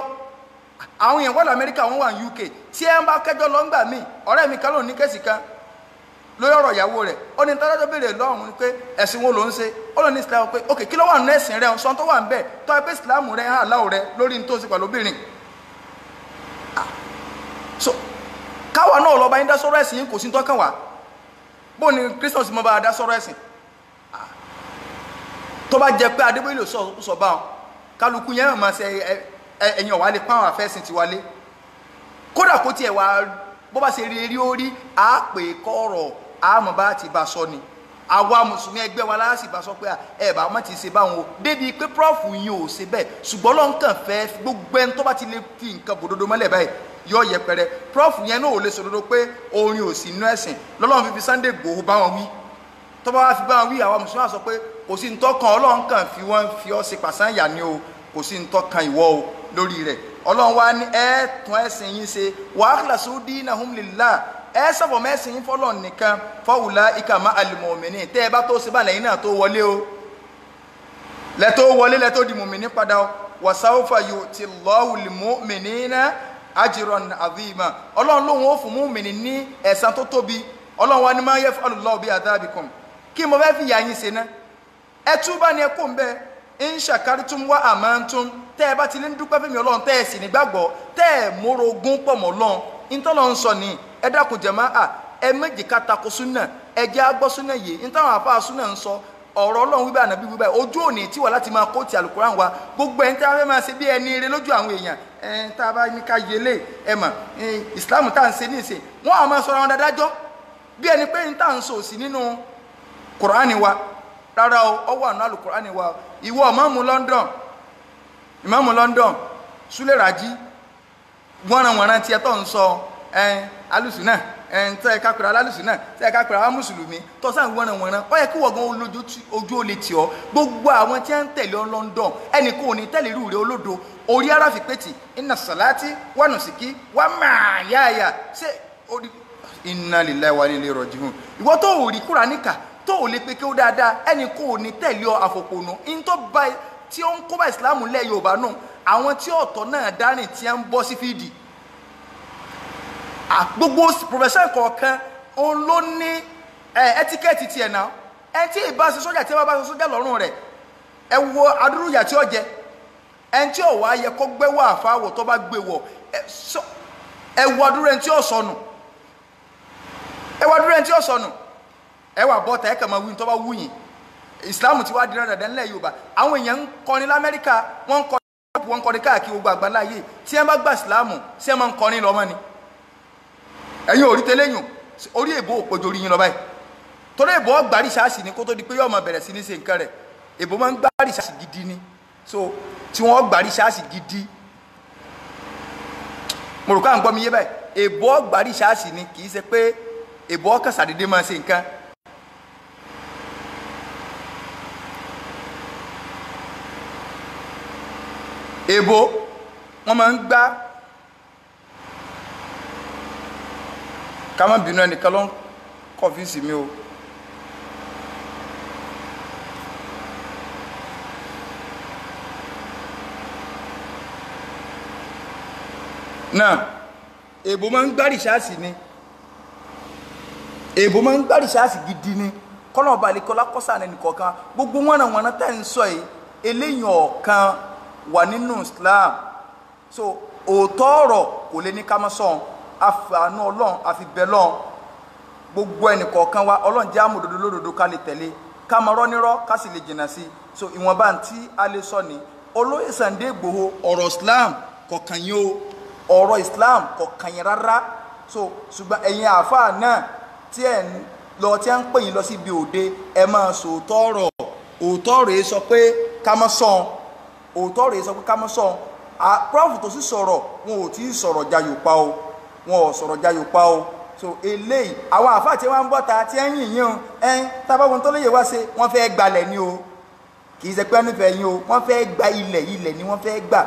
àwọn èèyàn wọ́n Amẹ́ríkà wọ́n wà ní UK tí ẹ ń bá kẹjọ́ lọ ńgbà míì ọ̀rẹ́ mi kan ló ní kẹ́sì kan lórí ọ̀rọ̀ ìyàwó rẹ̀ ó ní tọ́jọ́ béèrè lọ́rùn pé ẹ̀sìn wo ló ń ṣe ó lọ ní Islam pé ok kí ló wà nínú ẹ̀sìn rẹ̀ sọ́n tó wà ń bẹ̀ tọ́ ẹ pé Islam rẹ̀ hàn láwù rẹ̀ lórí ní tó ṣe pẹ̀lú obìnrin so káwa náà lọ́ba yín dá sọ́rọ̀ ẹ̀sìn yín kò sí tọ́kàn wá bó ni Christian sì mọ́ bá dá sọ̀rọ̀ ẹ̀sìn tó bá jẹ́ pé Adébóyè ló sọ bá wọn kálukú yẹn máa ṣe ẹ̀yìn ọ̀wá lè pàwọn àfẹ́sìn ti wálé kódà kó tiẹ̀ wá bó bá ṣe rí orí á pè kọ́rọ̀ àmọ́ bá ti bá sọ ni àwa mùsùlùmí ẹgbẹ́ wa láti bá sọ pé ẹ bá má ti ṣe báwọn o débi pé prof yín ò ṣe bẹ́ẹ̀ ṣùgbọ́n Ọlọ́run kàn fẹ́ gbogbo ẹni tó bá ti lè fi nǹkan bòdodo mọ́lẹ̀ báyìí yọ yẹpẹrẹ prof yẹn náà ò lè sòdodo pé orin ò sí inú ẹ̀sìn lọ́lọ́run fífi Sunday Igboho bá wọn wí tó bá wá fi bá wọn wí àwa mùsùlùmí á sọ pé kò sí ntọ́kan Ọlọ́run kàn fi ọ́ ṣe pàṣán yà ni o kò sí ntọ́kan ìwọ o lórí rẹ̀ Ọlọ́run wá ní ẹ tún ẹ̀sìn yín ṣe wa akhlasu dinahum lillah ẹ sọ̀fọ̀ mẹ́sìn yín fọ́lọ́ nìkan fọ́wùlá ikàmá alìmọ̀mìnì tẹ́ ẹ bá tó ṣe bá lẹ́yìn náà tó wọlé o lẹ́tọ́ wọlé lẹ́tọ́ di mọ̀mìnì padà o wasawfa yu'tillahu lilmu'minina ajran azima Ọlọ́run lóhun ó fún mọ̀mìnì ní ẹ̀san tó tóbi Ọlọ́run wa ní ma yaf'alullahu bi'adhabikum kí mo fẹ́ fi yà yín ṣe ná ẹ túbà ní ẹ kó ń bẹ in shakartum wa amantum tẹ́ ẹ bá ti lè ń dúpẹ́ fẹ́mi Ọlọ́run tẹ́ ẹ sì nígbàgbọ́ tẹ́ ẹ mórogún pọ̀ mọ́ Ọlọ́run ìtọ́lọ́ ń sọ ní ẹ dákun jàmáà ẹ méjì ká tako súnà ẹ jẹ́ agbọ́ súnà yìí nítawọn àfa súnà ń sọ ọ̀rọ̀ Ọlọ́run wíbẹ̀ ànábì wíbẹ̀ ojú òní tí wà láti máa kó ti àlùkùránì wa gbogbo ẹni tí a fẹ́ máa ṣe bí ẹni eré lójú àwọn èèyàn tá a bá ní ká yẹlé ẹ mà ìsìláàmù tá à ń ṣe ní ìsìn wọn àwọn máa sọ̀rọ̀ wọn dájọ́ bí ẹni pé ní tá à ń sọ òsì nínú kùránì wa rárá o ọwọ́ àná àlùkùránì wa ìwọ ìmáàmù London Sule Raji wọ́nranwọ̀nran tí ẹ tó ń sọ alùsùnà tẹ́ ẹ kápẹ́rẹ́ alùsùnà tẹ́ ẹ kápẹ́rẹ́ àwọn mùsùlùmí tó sáà wọ́nranwọ̀nran ó yẹ kí wọ́n gan ojú ó lè tì ọ́ gbogbo àwọn tí wọ́n ń tẹ̀lé ọ London ẹnì kò ní tẹ̀lé irú rẹ olódo orí aráfi pétì inna salati wa nusuki wa mahyaya ṣé inna lillahi wa inna ilayhi raji'un ìwọ tó ò rí Kùránì kà tó ò lè pe kí ó dáadáa ẹnì kò ní tẹ̀lé ọ àfòpònú in tó bá tí ó ń kó bá ìsìlámù lẹ̀ Yorùbá náà àwọn tí ọ̀tọ̀ náà dárìn tí a ń bọ́ sí fídì gbogbo professor kọ̀ọ̀kan òun ló ní ẹ́tíkẹ́ẹ̀tì tiẹ̀ náà ẹ tí ì bá ṣe sójà tí ẹ bá ṣe sójà lọ́rùn rẹ̀ ẹ wo adúrúyà tí ó jẹ ẹ tí ò wá yẹ kó gbé wà fáwọ̀ tó bá gbé wọ̀ ẹ wo adúrú ẹni tí ó sọnù ẹ wà bọ́ta ẹ kàn máa wí tó bá wú yìí ìsìlámù ti wá di rẹ̀ dẹ́nlẹ̀ Yorùbá àwọn èèyàn ń kọrin l'Amẹ́ríkà wọ́n ń kọrin wọn kọrin káàkiri gbogbo àgbáláyé tí ẹ bá gba ìsìlámù sí ẹ máa ń kọrin lọ́mọ ni ẹ̀yin ò rí tẹ́lẹ̀yìn orí èbó òpòjò orí yín lọ báyìí torí èbó ọgbàrí ṣáàṣì ni kó tó di pé yóò máa bẹ̀rẹ̀ sí ní ṣe nǹkan rẹ̀ èbó máa ń gbàrí ṣáàṣì gidi ni so tí wọ́n gbàrí ṣáàṣì gidi mo rò ká ń gbọ́ mi yé báyìí èbó ọgbàrí ṣáàṣì ni kì í ṣe pé èbó ọkàn ṣàdédé máa ṣe nǹkan èbó wọn máa ń gbá ká má bínú ẹnìkan ló ń kọfíìsì mi o náà èbó máa ń gbá rìṣáàsì ni èbó máa ń gbá rìṣáàsì gidi ni kọ́nà ọba àlekọ́lá kọ́sà ẹnìkọ̀ọ̀kan gbogbo wọn tẹ́ ń sọ yìí eléyìn ọ̀kan wà nínú Islam so òótọ́ ọ̀rọ̀ kò lè ní ká má sọ̀n àfààní Ọlọ́run àfi bẹ̀ lọ́n gbogbo ẹnìkọ̀ọ̀kan wa Ọlọ́run jẹ́ àmòdodo lódodo ká lè tẹ̀lé ká máa rọ́ nírọ́ ká sì lè jìnnà sí so ìwọ̀nba tí a lè sọ ní olóyè Sunday Igboho ọ̀rọ̀ Islam kọ̀ọ̀kan yín o ọ̀rọ̀ Islam kọ̀ọ̀kan yín rárá so ṣùgbọ́n ẹ̀yin àáfàá náà tí ẹ̀ ń lọ tí ẹ̀ ń pè yín lọ síbi òde ẹ máa sòótọ́ ọ̀rọ̀ òótọ́ ọ̀rọ̀ yìí sọ pé ká má sọ̀n òótọ́ rẹ̀ sọ pé ká mọ́ sọ prof tó sì sọ̀rọ̀ wọn ò tí ì sọ̀rọ̀ jayò pa o wọn ò sọ̀rọ̀ jayò pa o so eléyìí àwọn àfáà tí wọ́n ń bọ́ta tí ń yìn yín o tábàwọn tó léyè wá ṣe wọ́n fẹ́ gbalẹ̀ ni o kì í ṣe pé nífẹ̀ẹ́ yín o wọ́n fẹ́ gba ilẹ̀ ni wọ́n fẹ́ gbà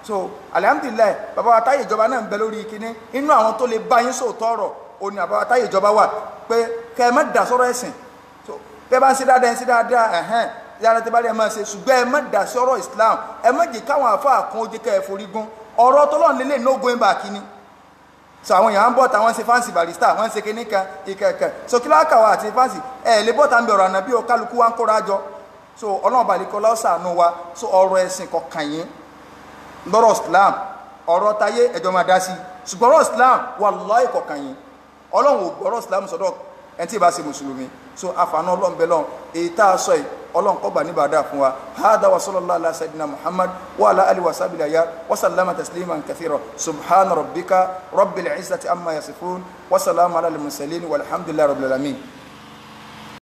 so alihamudulilayi bàbá wa táyé ìjọba náà ń bẹ lórí kínní inú àwọn tó lè bá yín sòótọ́ ọ̀rọ̀ òní bàbá wa táyé ìjọba wà pé kẹ́ ẹ má dà sọ́rọ̀ ẹ̀sìn so bẹ́ẹ̀ bá ń ṣe dáadáa yàrá tí bá rí ẹ máa ṣe ṣùgbọ́n ẹ má dá sí ọ̀rọ̀ Islam ẹ má jẹ́ káwọn àfáà kan ó jẹ́ ká ẹ forí gún ọ̀rọ̀ tọ́lọ́run lélẹ̀ no going back ni so àwọn èèyàn ń bọ̀ táwọn ṣe fáǹsì barista wọ́n ń ṣe kíní kan ìkẹ̀kẹ̀ so kí láàkà wà àti fáǹsì ẹ lè bọ́ta ń bẹ ọ̀rọ̀ ànábì o kálukú wa ń kóra jọ so Ọlọ́run bàlíkọ́ lọ́sàánú wa so ọ̀rọ̀ ẹ̀sìn kọ̀ọ̀kan yín lọ́rọ̀ Islam ọ̀rọ̀ tayé ẹjọ́ máa dá sí ṣùgbọ́n ọ̀rọ̀ Islam wallahi kọ̀ọ̀kan yín Ọlọ́run ò gbọ́rọ̀ Islam sọ́dọ̀ ẹni tí ì bá ṣe mùsùlùmí so àfààní ọlọ́run bẹ lọ́n èyí tá a sọ yìí ọlọ́run kó gbà ní ìbádà fún wa hada wa sallallahu ala sayyidina muhammad wa ala alihi wa sahbihi ayya wa sallama tasliman kathira subhana rabbika rabbil izzati amma yasifun wa salamun ala al mursalin walhamdulillahi rabbil alamin.